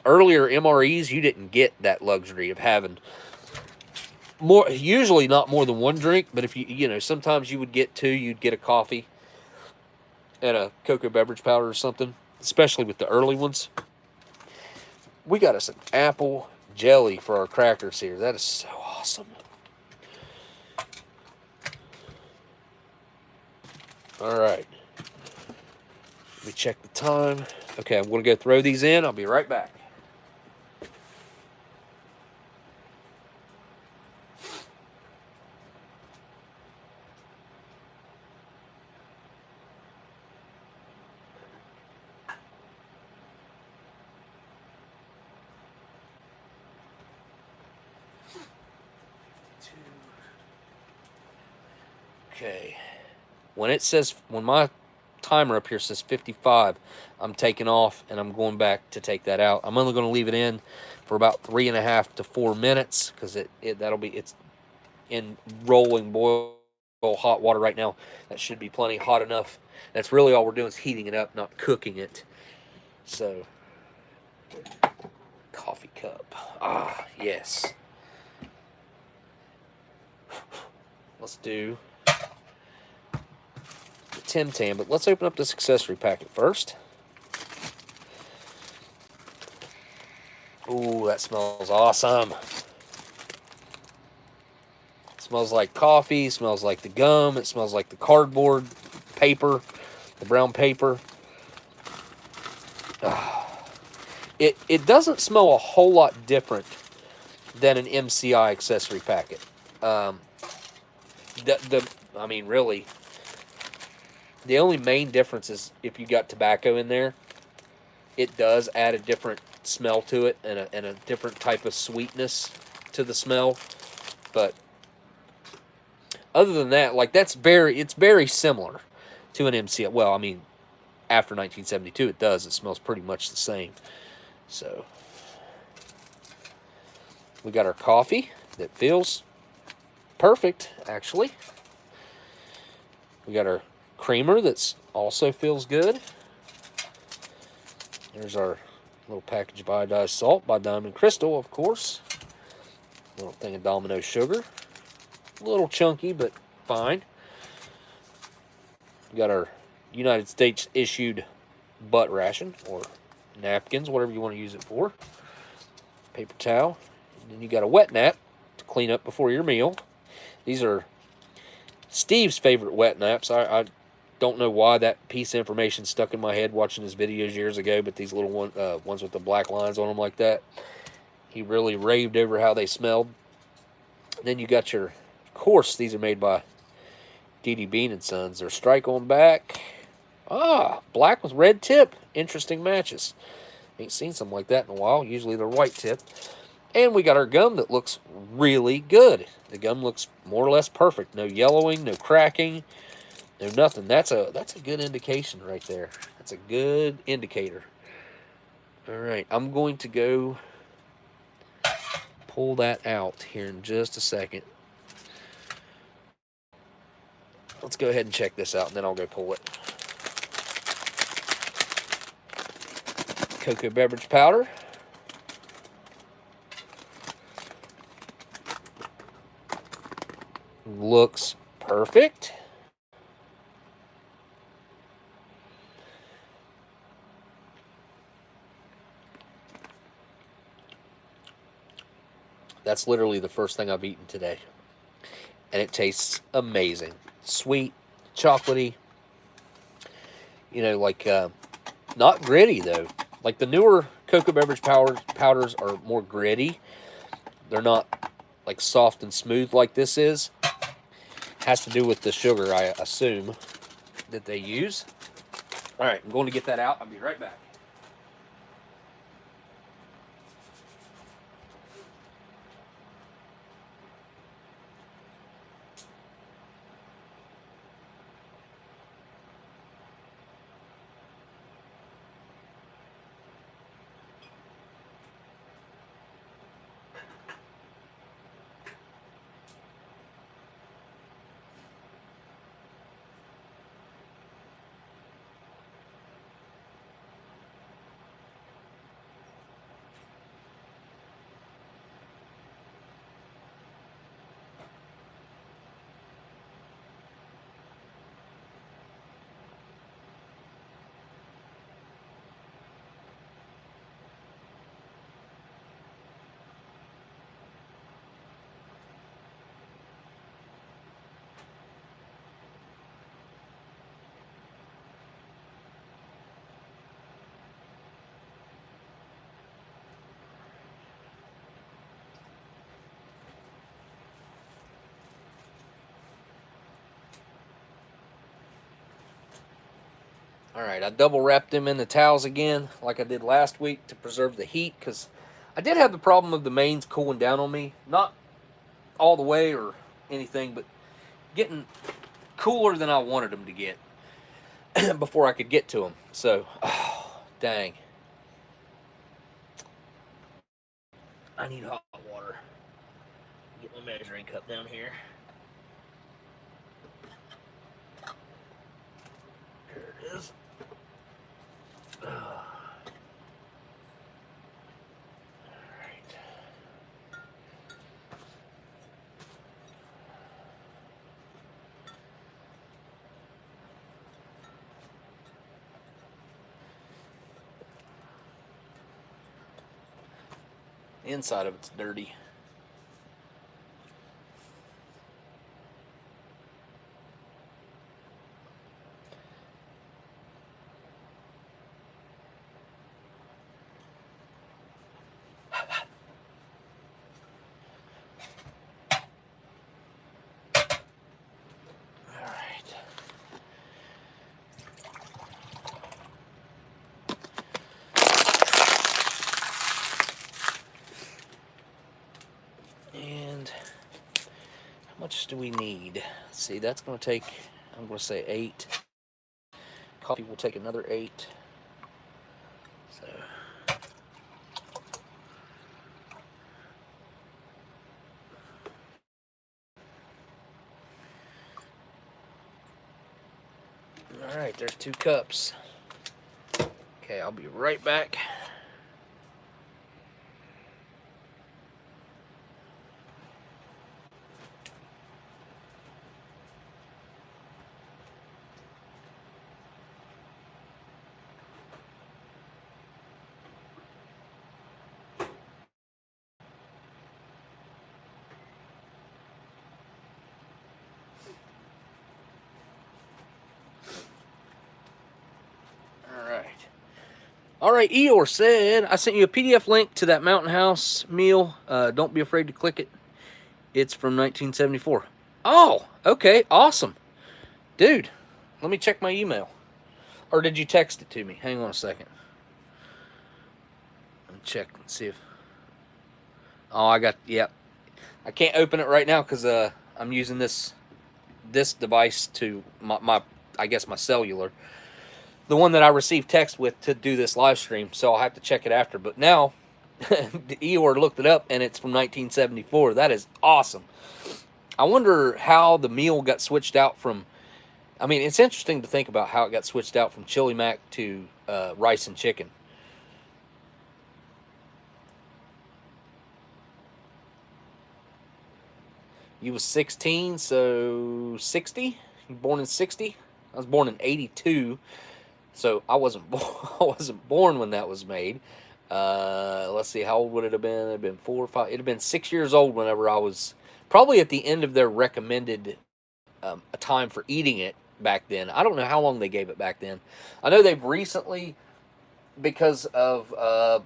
Speaker 1: earlier MREs, you didn't get that luxury of having more. Usually not more than 1 drink, but if you know, sometimes you would get 2. You'd get a coffee and a cocoa beverage powder or something, especially with the early ones. We got us an apple jelly for our crackers here. That is so awesome. All right. Let me check the time. Okay, I'm going to go throw these in. I'll be right back. Okay. When my timer up here says 55, I'm taking off and I'm going back to take that out. I'm only going to leave it in for about 3.5 to 4 minutes because it's in rolling boil hot water right now. That should be plenty hot enough. That's really all we're doing is heating it up, not cooking it. So, coffee cup. Ah, yes. Let's do Tim Tam, but let's open up this accessory packet first. Ooh, that smells awesome. It smells like coffee, it smells like the gum, it smells like the cardboard paper, the brown paper. It doesn't smell a whole lot different than an MCI accessory packet. I mean, really, the only main difference is if you got tobacco in there, it does add a different smell to it and a different type of sweetness to the smell. But other than that, like it's very similar to an MCI. Well, I mean, after 1972, it does. It smells pretty much the same. So we got our coffee that feels perfect, actually. We got our creamer that's also feels good. There's our little package of iodized salt by Diamond Crystal, of course. Little thing of Domino sugar. A little chunky, but fine. We got our United States issued butt ration, or napkins, whatever you want to use it for. Paper towel. And then you got a wet nap to clean up before your meal. These are Steve's favorite wet naps. I don't know why that piece of information stuck in my head watching his videos years ago, but these little ones with the black lines on them like that, he really raved over how they smelled. Then you got your, of course, these are made by D.D. Bean & Sons. They're strike on back. Ah, black with red tip. Interesting matches. Ain't seen something like that in a while. Usually they're white tip. And we got our gum that looks really good. The gum looks more or less perfect. No yellowing, no cracking, no nothing. That's a good indication right there. That's a good indicator. All right, I'm going to go pull that out here in just a second. Let's go ahead and check this out, and then I'll go pull it. Cocoa beverage powder. Looks perfect. That's literally the first thing I've eaten today. And it tastes amazing. Sweet, chocolatey. You know, like, not gritty, though. Like, the newer cocoa beverage powders are more gritty. They're not, like, soft and smooth like this is. Has to do with the sugar, I assume, that they use. All right, I'm going to get that out. I'll be right back. Alright, I double wrapped them in the towels again, like I did last week, to preserve the heat, because I did have the problem of the mains cooling down on me. Not all the way or anything, but getting cooler than I wanted them to get before I could get to them. So, oh, dang. I need hot water. Get my measuring cup down here. Here it is. The inside of it's dirty. How much do we need? Let's see, that's going to take, I'm going to say 8. Coffee will take another 8. So, all right, there's 2 cups. Okay, I'll be right back. All right, Eeyore said, I sent you a PDF link to that Mountain House meal. Don't be afraid to click it. It's from 1974. Oh, okay, awesome. Dude, let me check my email. Or did you text it to me? Hang on a second. Let me check and see if... Oh, I got... Yep. I can't open it right now because I'm using this device to my I guess my cellular. The one that I received text with to do this live stream, so I'll have to check it after. But now, Eeyore looked it up, and it's from 1974. That is awesome. I wonder how the meal got switched out from. I mean, it's interesting to think about how it got switched out from chili mac to rice and chicken. You was 16, so 60. You born in 60. I was born in 82, so I wasn't I wasn't born when that was made. Let's see, how old would it have been? It'd have been 4 or 5. It'd have been 6 years old whenever I was probably at the end of their recommended a time for eating it back then. I don't know how long they gave it back then. I know they've recently, because of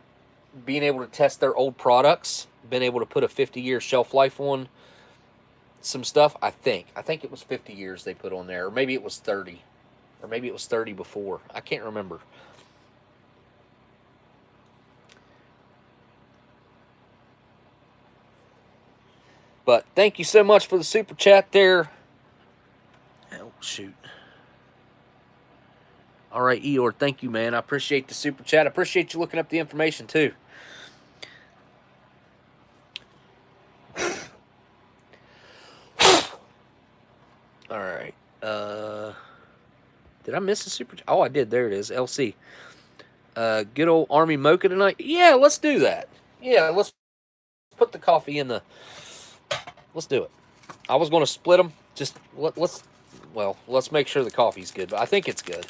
Speaker 1: being able to test their old products, been able to put a 50-year shelf life on some stuff. I think it was 50 years they put on there, or maybe it was 30, or maybe it was 30 before. I can't remember. But thank you so much for the super chat there. Oh, shoot. All right, Eeyore, thank you, man. I appreciate the super chat. I appreciate you looking up the information, too. All right. Did I miss a super chat? Oh, I did. There it is. LC. Good old Army mocha tonight. Yeah, let's do that. Yeah, let's put the coffee in the... Let's do it. I was going to split them. Just let's make sure the coffee's good. But I think it's good.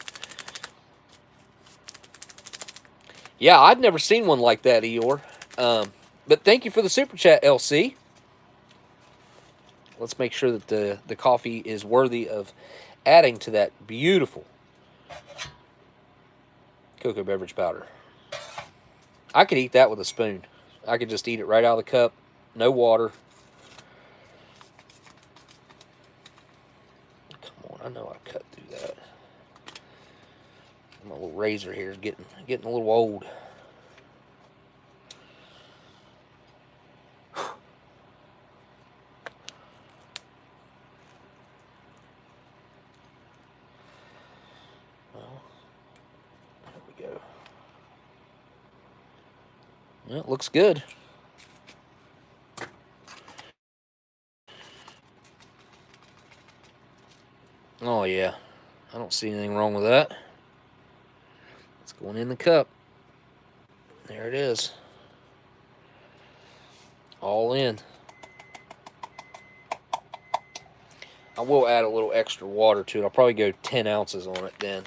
Speaker 1: Yeah, I'd never seen one like that, Eeyore. But thank you for the super chat, LC. Let's make sure that the coffee is worthy of adding to that beautiful cocoa beverage powder. I could eat that with a spoon. I could just eat it right out of the cup. No water. Come on, I know I cut through that. My little razor here is getting a little old. Well, there we go. Well, it looks good. Oh, yeah. I don't see anything wrong with that. It's going in the cup. There it is. All in. I will add a little extra water to it. I'll probably go 10 ounces on it then.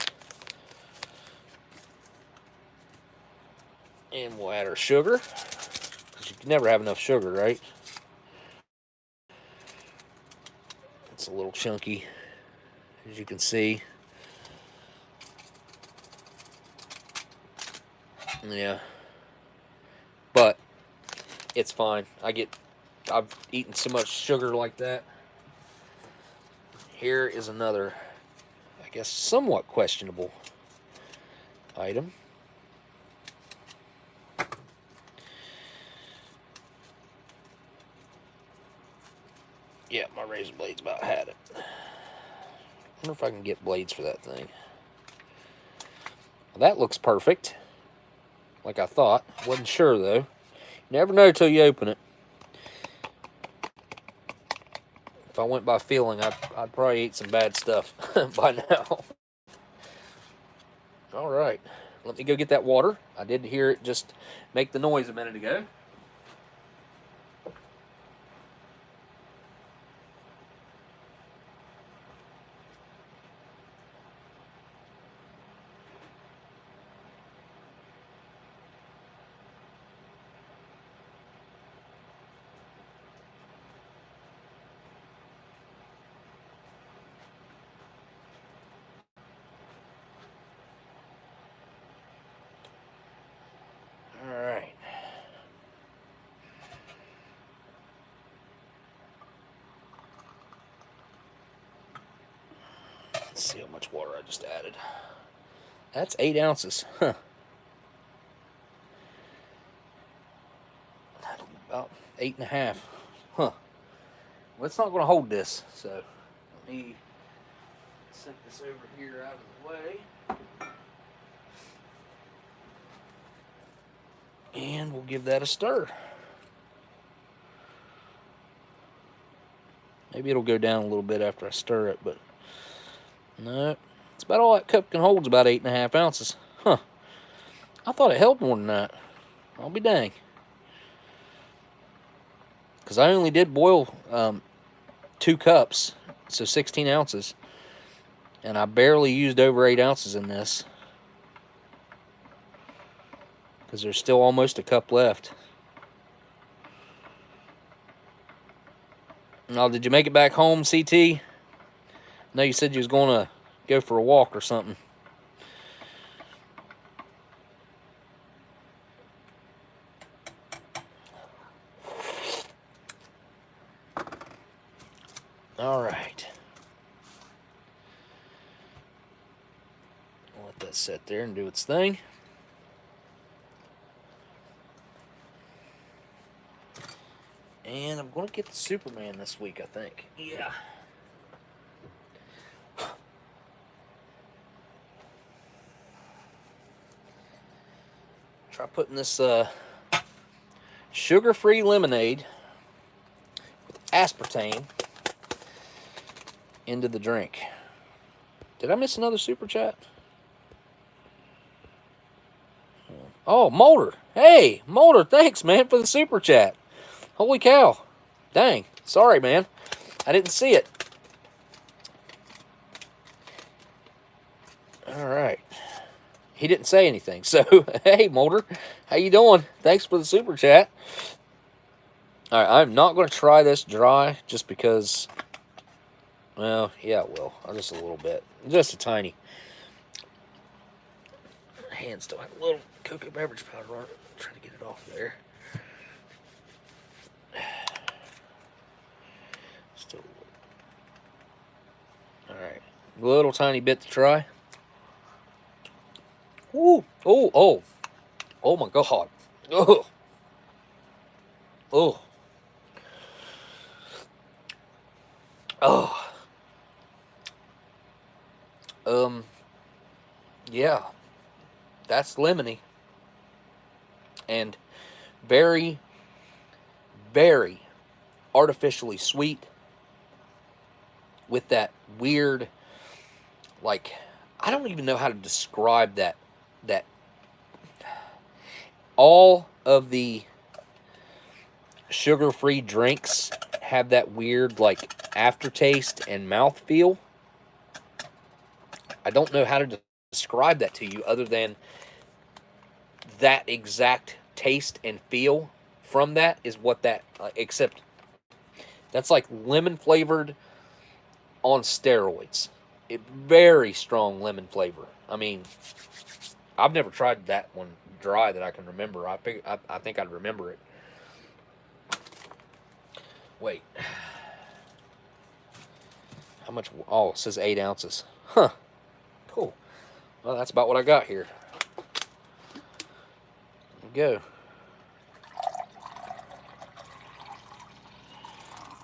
Speaker 1: And we'll add our sugar. Because you can never have enough sugar, right? It's a little chunky, as you can see. Yeah. But it's fine. I've eaten so much sugar like that. Here is another, I guess, somewhat questionable item. Yeah, my razor blade's about had it. I wonder if I can get blades for that thing. Well, that looks perfect. Like I thought. Wasn't sure, though. Never know till you open it. If I went by feeling, I'd probably eat some bad stuff by now. All right. Let me go get that water. I did hear it just make the noise a minute ago. Let's see how much water I just added. That's 8 ounces. Huh. About 8.5. Huh. Well, it's not going to hold this, so let me set this over here out of the way. And we'll give that a stir. Maybe it'll go down a little bit after I stir it, but no. It's about all that cup can hold, is about 8.5 ounces. Huh. I thought it held more than that. I'll be dang. Because I only did boil 2 cups, so 16 ounces. And I barely used over 8 ounces in this. Because there's still almost a cup left. Now, did you make it back home, CT? I know you said you was going to go for a walk or something. All right. I'll let that sit there and do its thing. And I'm going to get the Superman this week, I think. Yeah. Try putting this sugar-free lemonade with aspartame into the drink. Did I miss another super chat? Oh, Mulder. Hey, Mulder, thanks, man, for the super chat. Holy cow. Dang. Sorry, man. I didn't see it. All right. He didn't say anything. So, hey, Mulder. How you doing? Thanks for the super chat. All right, I'm not going to try this dry just because... Well, yeah, it will. Just a little bit. Just a tiny. Hand still have a little cocoa beverage powder on it. Trying to get it off there. Still. Alright. A little tiny bit to try. Ooh. Oh, oh. Oh my god. Oh. Oh. Oh. Yeah. That's lemony. And very, very artificially sweet with that weird, like, I don't even know how to describe that all of the sugar-free drinks have that weird, like, aftertaste and mouthfeel. I don't know how to describe that to you other than that exact taste and feel from that is what that, except that's like lemon flavored on steroids. Very strong lemon flavor. I mean, I've never tried that one dry that I can remember. I think I'd remember it. Wait. How much? Oh, it says 8 ounces. Huh. Cool. Well, that's about what I got here. There we go.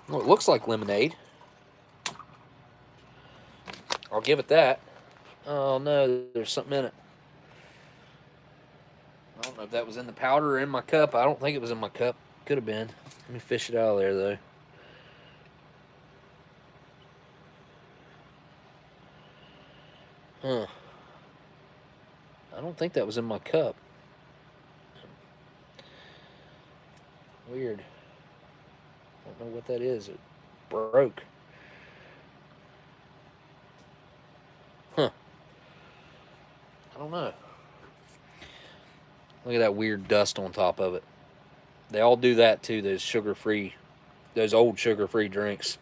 Speaker 1: Well, it looks like lemonade. I'll give it that. Oh, no, there's something in it. I don't know if that was in the powder or in my cup. I don't think it was in my cup. Could have been. Let me fish it out of there, though. Huh. I don't think that was in my cup. Weird. I don't know what that is. It broke. Huh. I don't know. Look at that weird dust on top of it. They all do that too, those sugar-free, those old sugar-free drinks.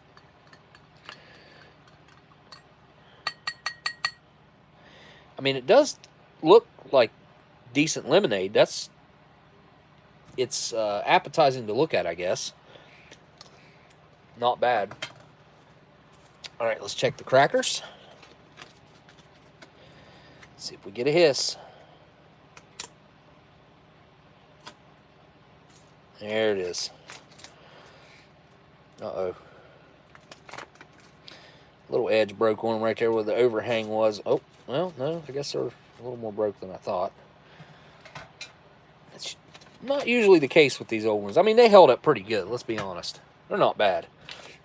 Speaker 1: I mean, it does look like decent lemonade. It's appetizing to look at, I guess. Not bad. All right, let's check the crackers. See if we get a hiss. There it is. Uh-oh. Little edge broke on them right there where the overhang was. Oh, well, no, I guess they're a little more broke than I thought. Not usually the case with these old ones. I mean, they held up pretty good, let's be honest. They're not bad.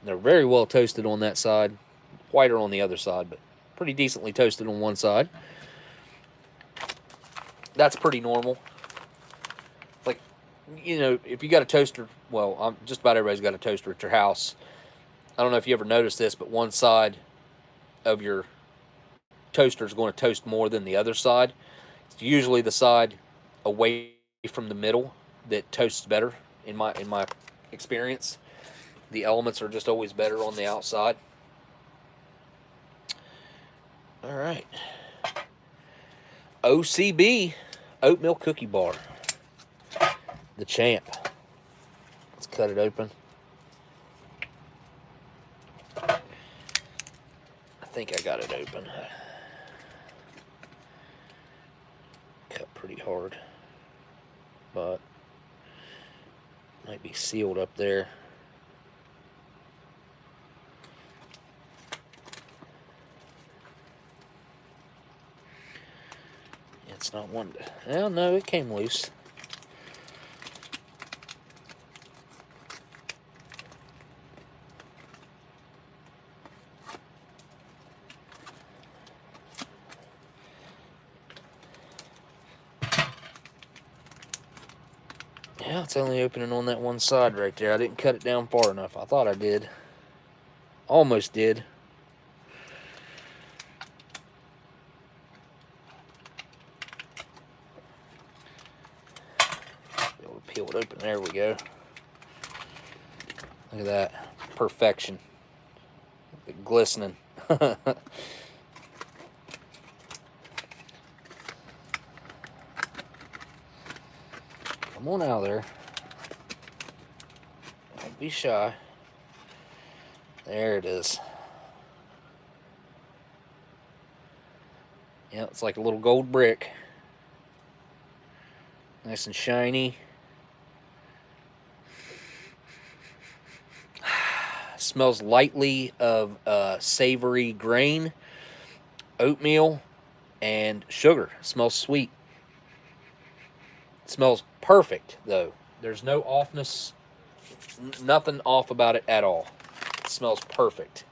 Speaker 1: They're very well toasted on that side. Whiter on the other side, but pretty decently toasted on one side. That's pretty normal. Like, you know, if you got a toaster, well, just about everybody's got a toaster at your house. I don't know if you ever noticed this, but one side of your toaster is going to toast more than the other side. It's usually the side away from the middle that toasts better in my experience. The elements are just always better on the outside. All right. OCB, oatmeal cookie bar. The champ. Let's cut it open. I think I got it open. Cut pretty hard, but might be sealed up there. It's not one to, well, no, it came loose. Yeah, it's only opening on that one side right there. I didn't cut it down far enough. I thought I did. Almost did. Be able to peel it open. There we go. Look at that. Perfection. Glistening. Come on out of there. Don't be shy. There it is. Yeah, it's like a little gold brick. Nice and shiny. Smells lightly of savory grain, oatmeal, and sugar. Smells sweet. It smells perfect, though. There's no offness, nothing off about it at all. It smells perfect.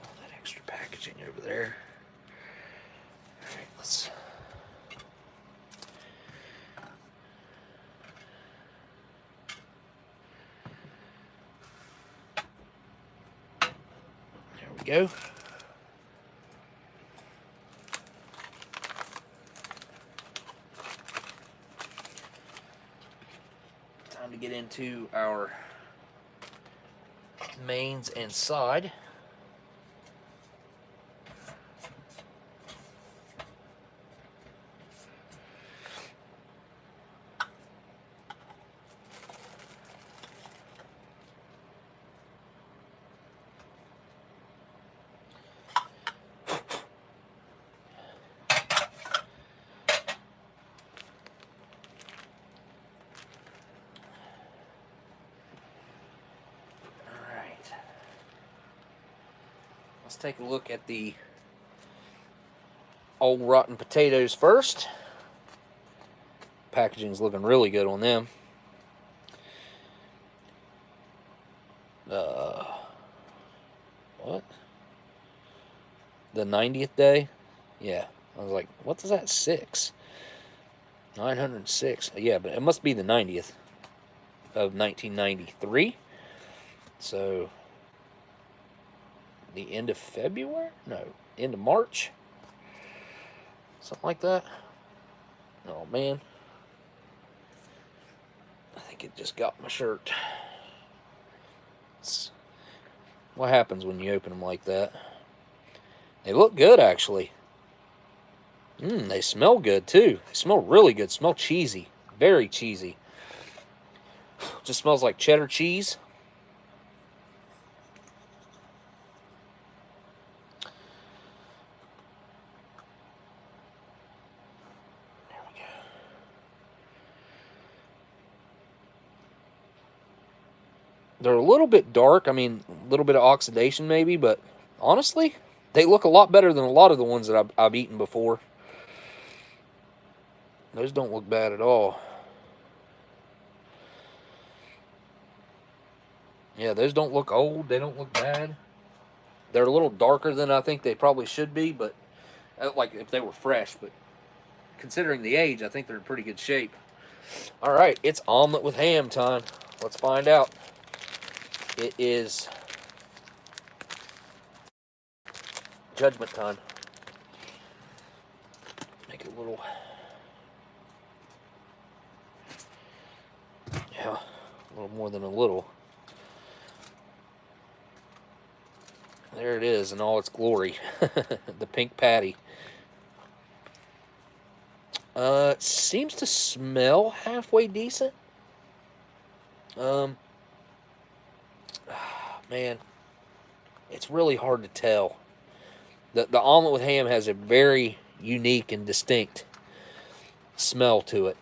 Speaker 1: All that extra packaging over there. All right, let's... There we go. Time to get into our mains and side. Let's take a look at the old rotten potatoes first. Packaging's looking really good on them. What? The 90th day? Yeah. I was like, what is that? 6? 906. Yeah, but it must be the 90th of 1993. So... the end of February? No, end of March? Something like that. Oh, man. I think it just got my shirt. It's what happens when you open them like that. They look good, actually. They smell good, too. They smell really good. Smell cheesy. Very cheesy. Just smells like cheddar cheese. They're a little bit dark. I mean, a little bit of oxidation maybe, but honestly, They look a lot better than a lot of the ones that I've eaten before. Those don't look bad at all. Yeah, those don't look old. They don't look bad. They're a little darker than I think they probably should be, but like if they were fresh. But considering the age, I think they're in pretty good shape. All right, it's omelet with ham time. Let's find out. It is judgment time. Make it a little, yeah, a little more than a little. There it is in all its glory. The pink patty. It seems to smell halfway decent. Man, it's really hard to tell. The omelet with ham has a very unique and distinct smell to it.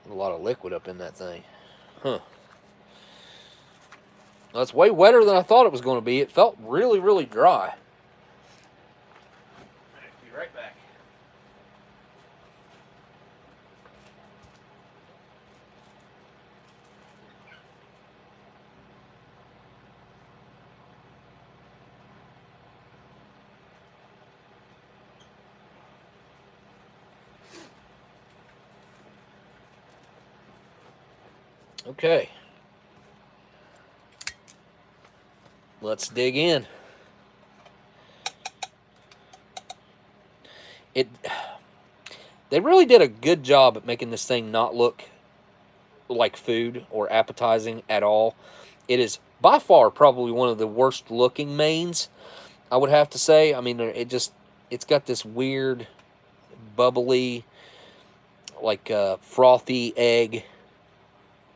Speaker 1: A lot of liquid up in that thing. Huh. Well, it's way wetter than I thought it was going to be. It felt really, really dry. Be right back. Okay. Let's dig in. They really did a good job at making this thing not look like food or appetizing at all. It is by far probably one of the worst looking mains, I would have to say. I mean, it's got this weird, bubbly, like frothy egg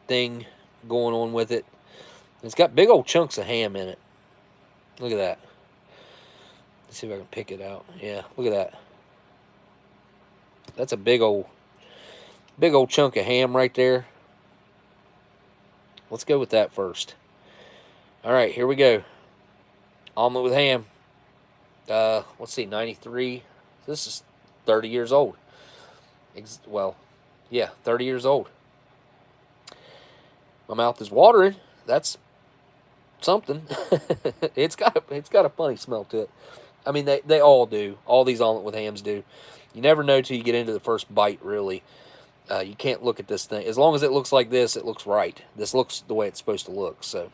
Speaker 1: thing going on with it. It's got big old chunks of ham in it. Look at that. Let's see if I can pick it out. Yeah, look at that. That's a big old chunk of ham right there. Let's go with that first. All right, here we go. Omelet with ham. Let's see, 93. This is 30 years old. Well, yeah, 30 years old. My mouth is watering. That's something. It's got a funny smell to it. I mean, they all do. All these omelet with hams do. You never know till you get into the first bite, really. You can't look at this thing. As long as it looks like this, it looks right. This looks the way it's supposed to look. So,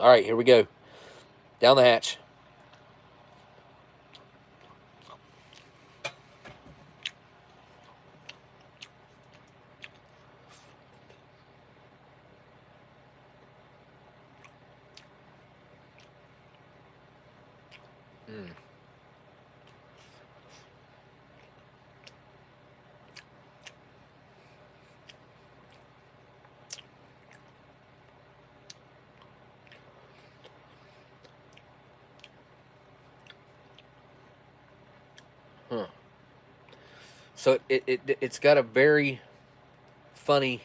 Speaker 1: all right, here we go. Down the hatch. So it's got a very funny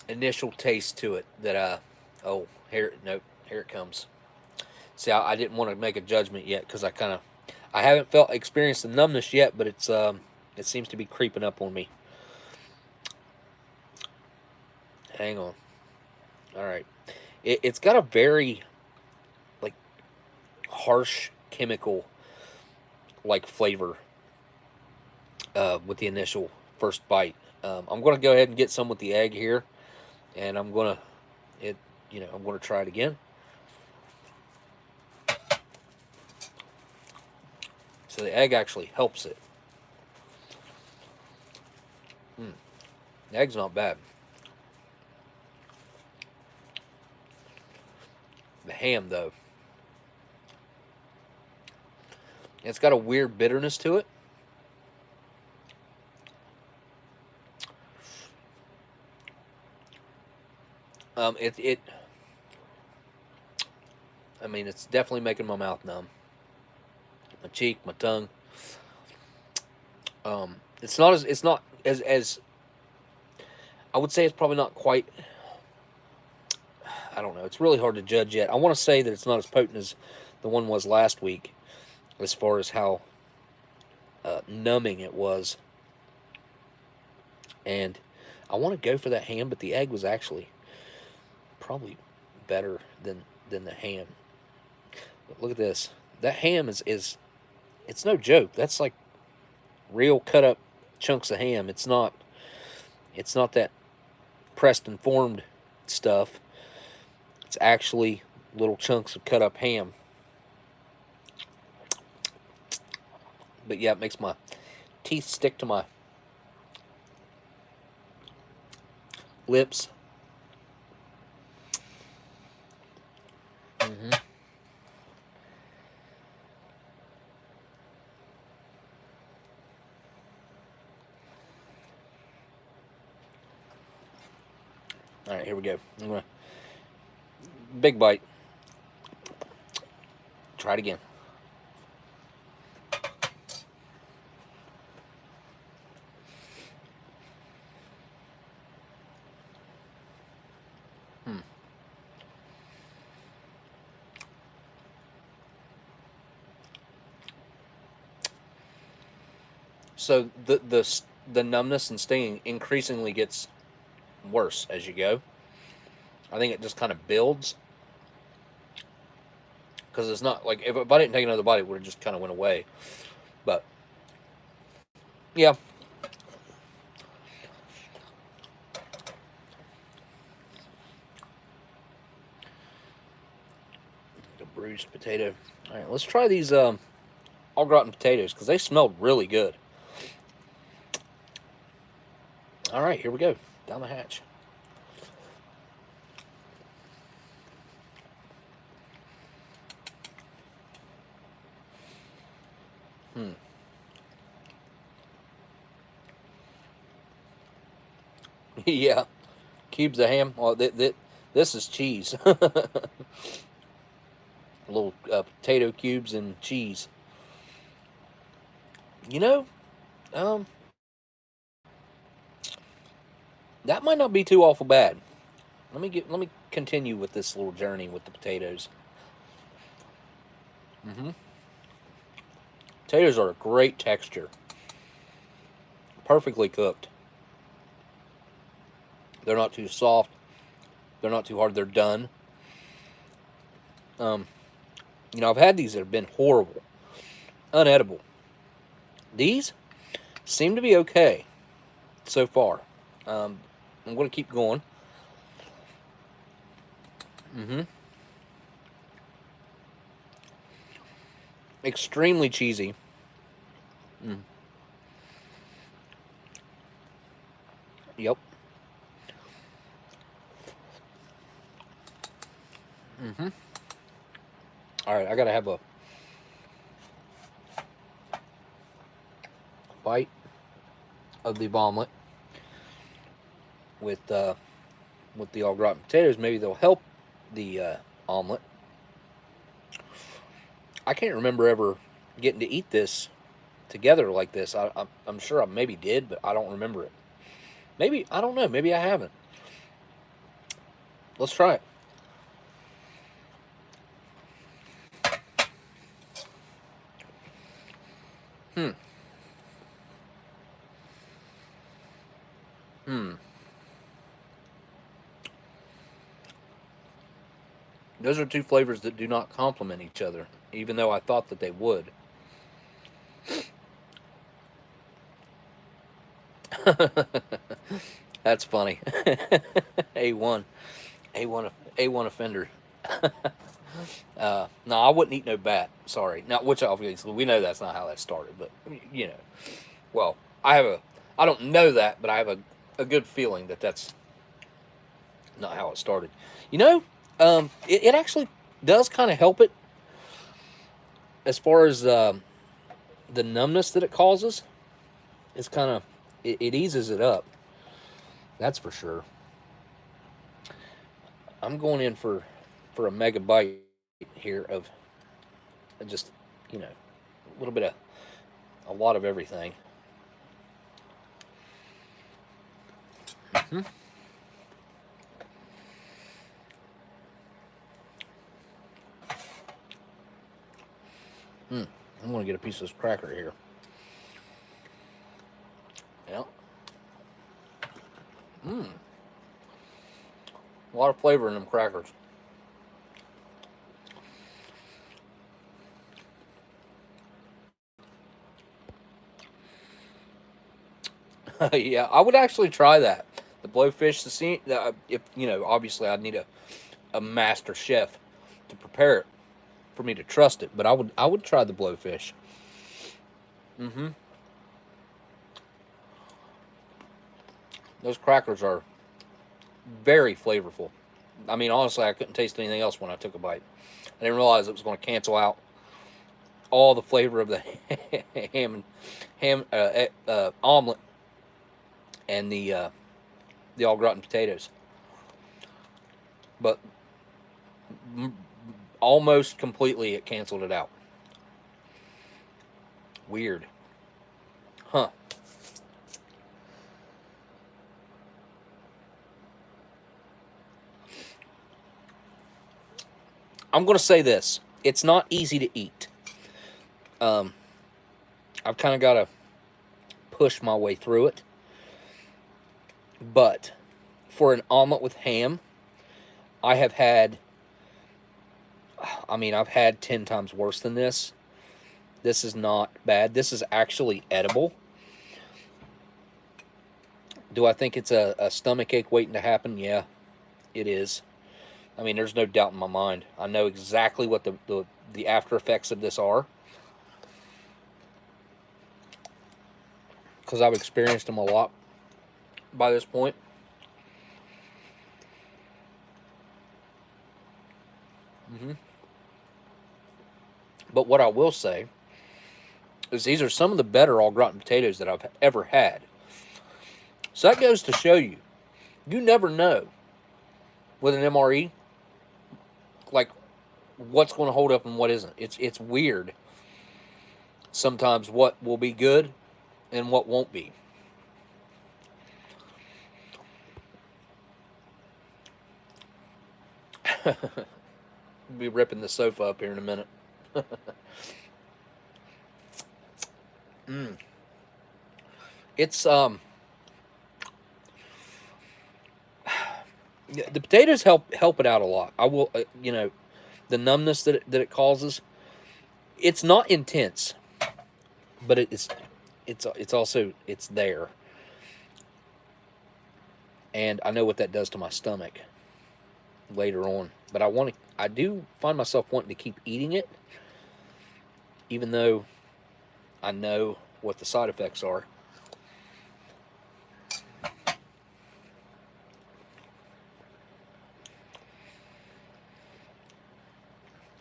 Speaker 1: initial taste to it that oh, here it comes. See, I didn't want to make a judgment yet because I haven't experienced the numbness yet, but it seems to be creeping up on me. Hang on. All right. It's got a very like harsh chemical like flavor with the initial first bite. I'm going to go ahead and get some with the egg here, and I'm going to try it again. So the egg actually helps it. The egg's not bad. The ham, though, it's got a weird bitterness to it. I mean, it's definitely making my mouth numb. My cheek, my tongue. It's not as I would say it's probably not quite I don't know. It's really hard to judge yet. I want to say that it's not as potent as the one was last week, as far as how numbing it was. And I want to go for that ham, but the egg was actually probably better than the ham. But look at this. That ham is it's no joke. That's like real cut up chunks of ham. It's not that pressed and formed stuff. It's actually little chunks of cut up ham. But yeah, it makes my teeth stick to my lips. Mm-hmm. All right, here we go. I'm gonna big bite. Try it again. So the numbness and stinging increasingly gets worse as you go. I think it just kind of builds, because it's not like if I didn't take another bite, it would have just kind of went away. But yeah. A bruised potato. All right, let's try these au gratin potatoes, because they smelled really good. All right, here we go. Down the hatch. Yeah. Cubes of ham. Oh, this is cheese. Little potato cubes and cheese. You know, that might not be too awful bad. Let me continue with this little journey with the potatoes. Potatoes are a great texture. Perfectly cooked. They're not too soft. They're not too hard. They're done. You know, I've had these that have been horrible, unedible. These seem to be okay so far. I'm going to keep going. Extremely cheesy. Yep. All right, I gotta have a bite of the omelet with the au gratin potatoes. Maybe they'll help the omelet. I can't remember ever getting to eat this together like this. I'm sure I maybe did, but I don't remember it. Maybe, I don't know. Maybe I haven't. Let's try it. Those are two flavors that do not complement each other, even though I thought that they would. That's funny. A1. A1 offender. No, I wouldn't eat no bat. Sorry. Now, which obviously we know that's not how that started, but you know, well, I don't know that, but I have a good feeling that that's not how it started. You know, it actually does kind of help it as far as the numbness that it causes. It's kind of it eases it up. That's for sure. I'm going in for a mega bite here of just, you know, a little bit of a lot of everything. I'm going to get a piece of this cracker here. Yeah. Mmm. A lot of flavor in them crackers. Yeah, I would actually try that. The blowfish, the scene. If you know, obviously, I'd need a master chef to prepare it for me to trust it. But I would try the blowfish. Mm-hmm. Those crackers are very flavorful. I mean, honestly, I couldn't taste anything else when I took a bite. I didn't realize it was going to cancel out all the flavor of the ham omelet and the au gratin potatoes. But almost completely it canceled it out. Weird. Huh. I'm going to say this. It's not easy to eat. I've kind of got to push my way through it. But for an omelet with ham, I've had 10 times worse than this. This is not bad. This is actually edible. Do I think it's a stomach ache waiting to happen? Yeah, it is. I mean, there's no doubt in my mind. I know exactly what the after effects of this are, because I've experienced them a lot by this point. But what I will say is these are some of the better au gratin potatoes that I've ever had. So that goes to show you, you never know with an MRE, like, what's going to hold up and what isn't. It's weird sometimes what will be good and what won't be. Be ripping the sofa up here in a minute. It's the potatoes help it out a lot. I will, the numbness that it causes. It's not intense, but it's also it's there, and I know what that does to my stomach later on. But I do find myself wanting to keep eating it, even though I know what the side effects are.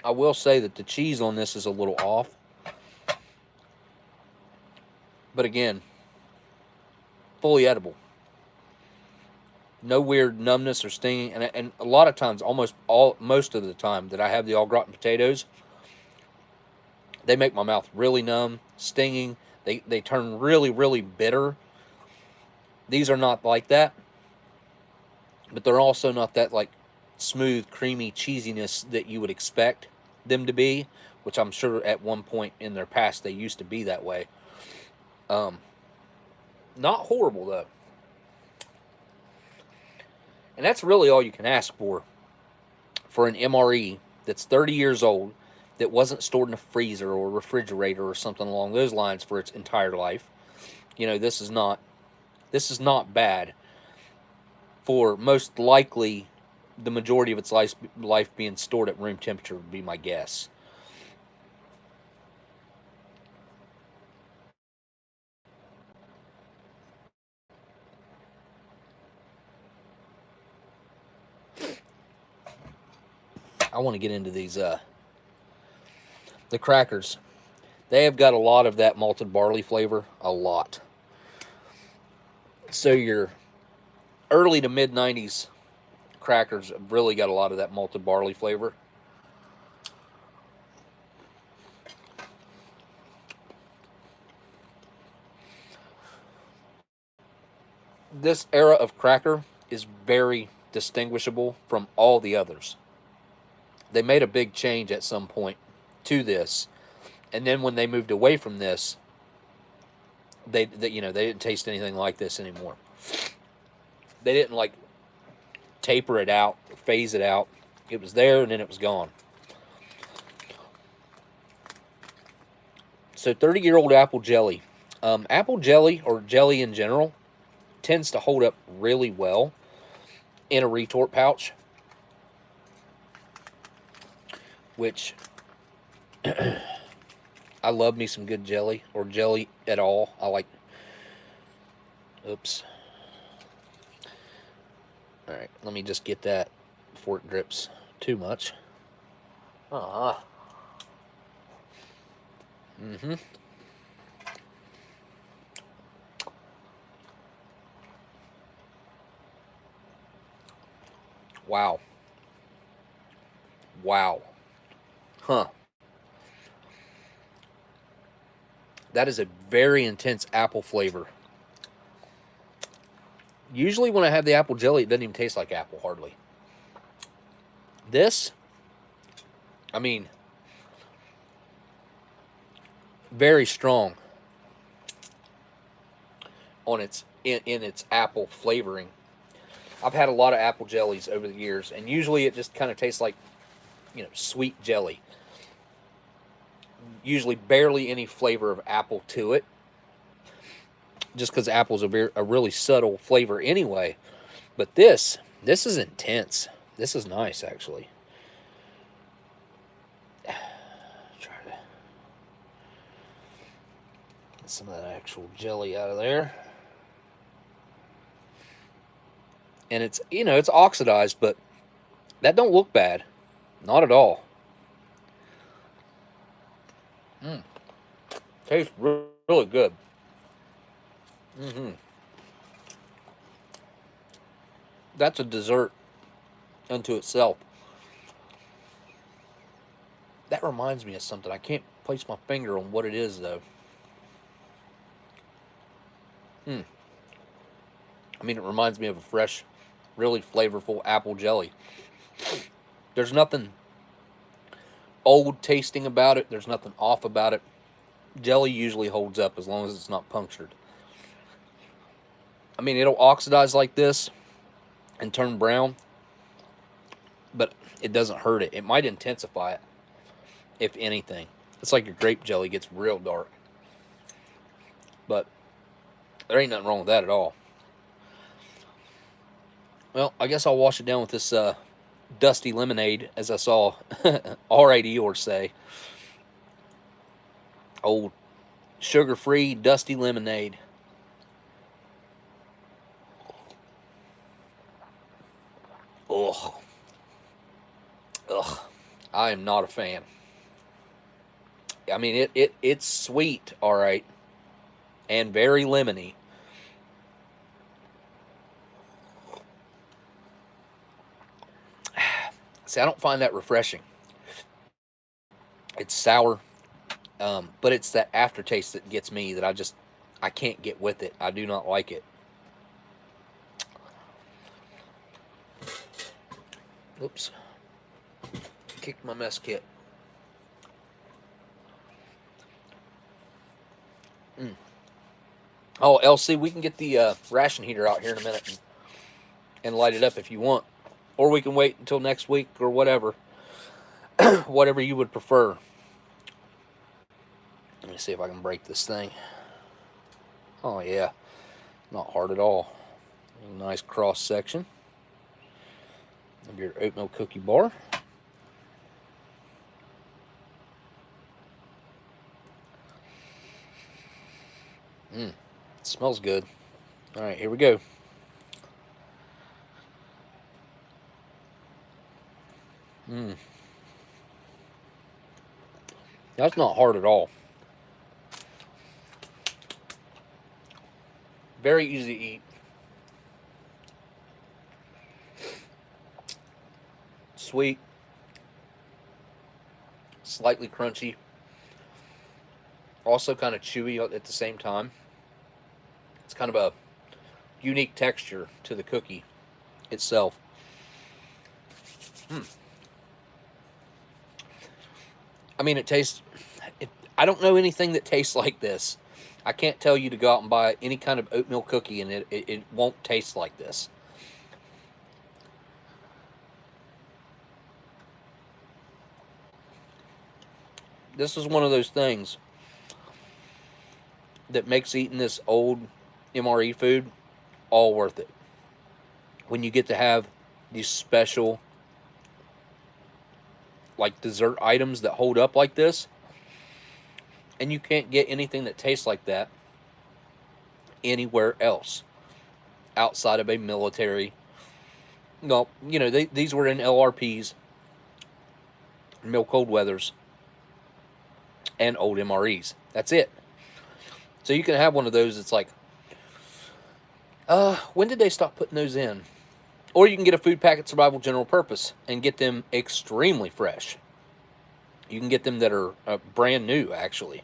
Speaker 1: I will say that the cheese on this is a little off. But again, fully edible. No weird numbness or stinging. And a lot of times, most of the time that I have the au gratin potatoes, they make my mouth really numb, stinging. They turn really, really bitter. These are not like that. But they're also not that, like, smooth, creamy cheesiness that you would expect them to be, which I'm sure at one point in their past they used to be that way. Not horrible, though. And that's really all you can ask for an MRE that's 30 years old, that wasn't stored in a freezer or a refrigerator or something along those lines for its entire life. This is not bad for most likely the majority of its life being stored at room temperature would be my guess. I want to get into these the crackers. They have got a lot of that malted barley flavor, a lot. So your early to mid 90s crackers have really got a lot of that malted barley flavor. This era of cracker is very distinguishable from all the others. They made a big change at some point to this, And then when they moved away from this, they you know, they didn't taste anything like this anymore. They didn't like taper it out, or phase it out. It was there and then it was gone. So 30-year-old apple jelly. Apple jelly, or jelly in general, tends to hold up really well in a retort pouch, which I love me some good jelly, or jelly at all. I like, oops. All right, let me just get that before it drips too much. Wow. Wow. Huh. That is a very intense apple flavor. Usually when I have the apple jelly, it doesn't even taste like apple, hardly. This, I mean, very strong on its in its apple flavoring. I've had a lot of apple jellies over the years, and usually it just kind of tastes like, you know, sweet jelly. Usually barely any flavor of apple to it, just because apple's a really subtle flavor anyway. But this is intense. This is nice, actually. Try to get some of that actual jelly out of there. And it's, you know, it's oxidized, but that don't look bad. Not at all. Tastes really good. That's a dessert unto itself. That reminds me of something. I can't place my finger on what it is, though. I mean, it reminds me of a fresh, really flavorful apple jelly. There's nothing old tasting about it. There's nothing off about it. Jelly usually holds up as long as it's not punctured. I mean, it'll oxidize like this and turn brown, but it doesn't hurt it. It might intensify it, if anything. It's like your grape jelly gets real dark. But there ain't nothing wrong with that at all. Well, I guess I'll wash it down with this dusty lemonade, as I saw R.A.D. Eeyore say. Old sugar-free dusty lemonade. Ugh. Ugh. I am not a fan. I mean, it's sweet, all right, and very lemony. See, I don't find that refreshing. It's sour, but it's that aftertaste that gets me, that I can't get with it. I do not like it. Oops. Kicked my mess kit. Oh, LC, we can get the ration heater out here in a minute and light it up if you want. Or we can wait until next week or whatever. Whatever you would prefer. Let me see if I can break this thing. Oh, yeah. Not hard at all. A nice cross section of your oatmeal cookie bar. It smells good. All right, here we go. That's not hard at all. Very easy to eat. Sweet. Slightly crunchy. Also kind of chewy at the same time. It's kind of a unique texture to the cookie itself. I mean, it tastes... I don't know anything that tastes like this. I can't tell you to go out and buy any kind of oatmeal cookie and it won't taste like this. This is one of those things that makes eating this old MRE food all worth it. When you get to have these special like dessert items that hold up like this, and you can't get anything that tastes like that anywhere else outside of a military. No, you know, these were in LRPs, mill cold weathers, and old MREs. That's it. So you can have one of those. It's like, when did they stop putting those in? Or you can get a food packet survival general purpose and get them extremely fresh. You can get them that are brand new, actually.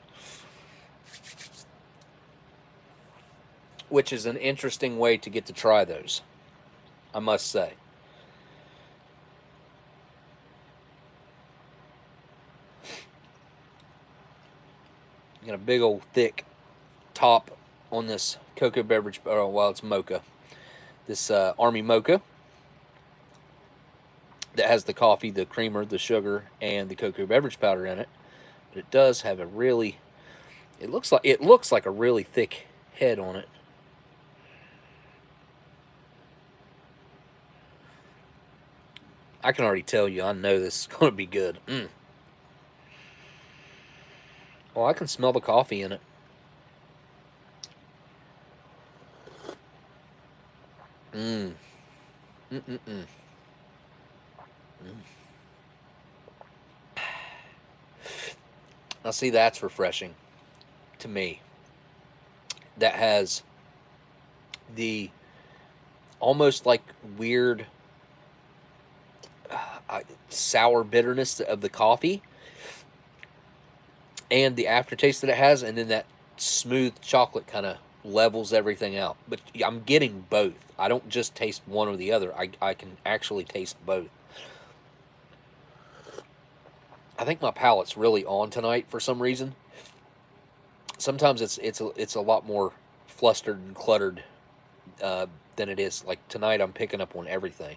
Speaker 1: Which is an interesting way to get to try those, I must say. Got a big old thick top on this cocoa beverage, well, it's mocha. This Army mocha that has the coffee, the creamer, the sugar, and the cocoa beverage powder in it. But it does have a really, it looks like a really thick head on it. I can already tell you, I know this is going to be good. Oh, I can smell the coffee in it. Now, see, that's refreshing to me. That has the almost like weird sour bitterness of the coffee and the aftertaste that it has, and then that smooth chocolate kind of levels everything out. But I'm getting both. I don't just taste one or the other. I can actually taste both. I think my palate's really on tonight for some reason. Sometimes it's a lot more flustered and cluttered than it is. Like tonight, I'm picking up on everything.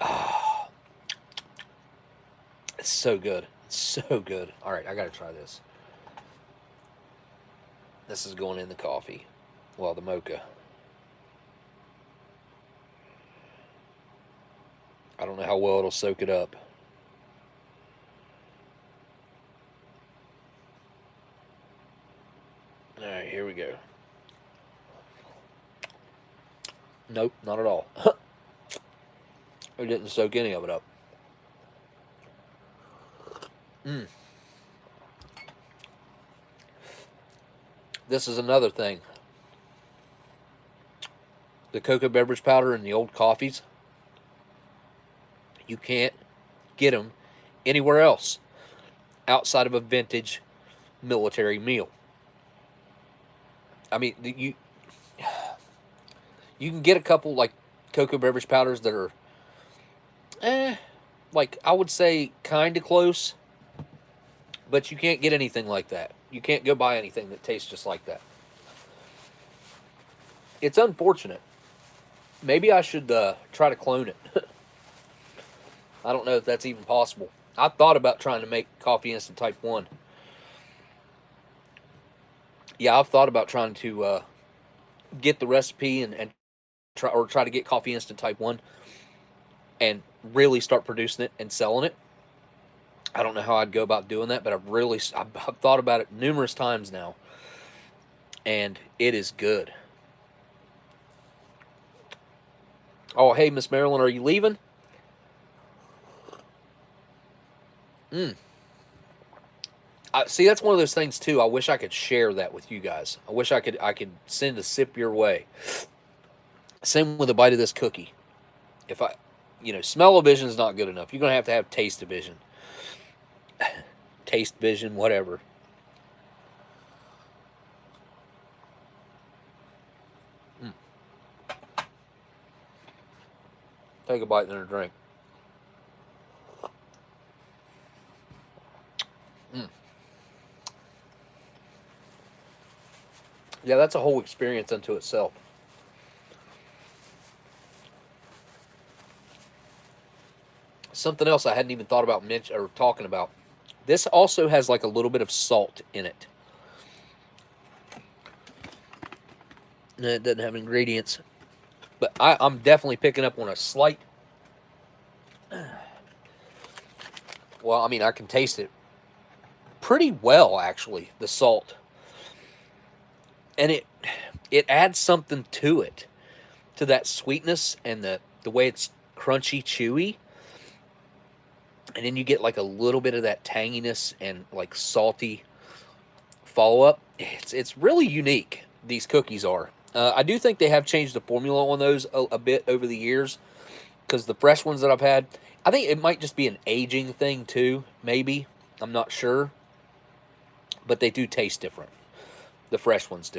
Speaker 1: Oh, it's so good. It's so good. All right, I gotta try this. This is going in the coffee. Well, the mocha. I don't know how well it'll soak it up. All right, here we go. Nope, not at all. It didn't soak any of it up. This is another thing. The cocoa beverage powder and the old coffees, you can't get them anywhere else outside of a vintage military meal. I mean, you can get a couple like cocoa beverage powders that are, like I would say kind of close, but you can't get anything like that. You can't go buy anything that tastes just like that. It's unfortunate. Maybe I should try to clone it. I don't know if that's even possible. I thought about trying to make Coffee Instant Type 1. Yeah, I've thought about trying to get the recipe and try to get Coffee Instant Type 1 and really start producing it and selling it. I don't know how I'd go about doing that, but I've thought about it numerous times now, and it is good. Oh, hey, Miss Marilyn, are you leaving? See, that's one of those things too. I wish I could share that with you guys. I wish I could send a sip your way. Same with a bite of this cookie. If I, smell-o-vision is not good enough. You're gonna have to have taste-o-vision. Taste vision, whatever. Take a bite and then a drink. Yeah, that's a whole experience unto itself. Something else I hadn't even thought about or talking about. This also has like a little bit of salt in it. And it doesn't have ingredients. But I'm definitely picking up on a slight... Well, I mean, I can taste it pretty well, actually, the salt. And it adds something to it. To that sweetness and the way it's crunchy, chewy. And then you get like a little bit of that tanginess and like salty follow-up. It's really unique, these cookies are. I do think they have changed the formula on those a bit over the years, because the fresh ones that I've had, I think it might just be an aging thing too, maybe. I'm not sure. But they do taste different. The fresh ones do.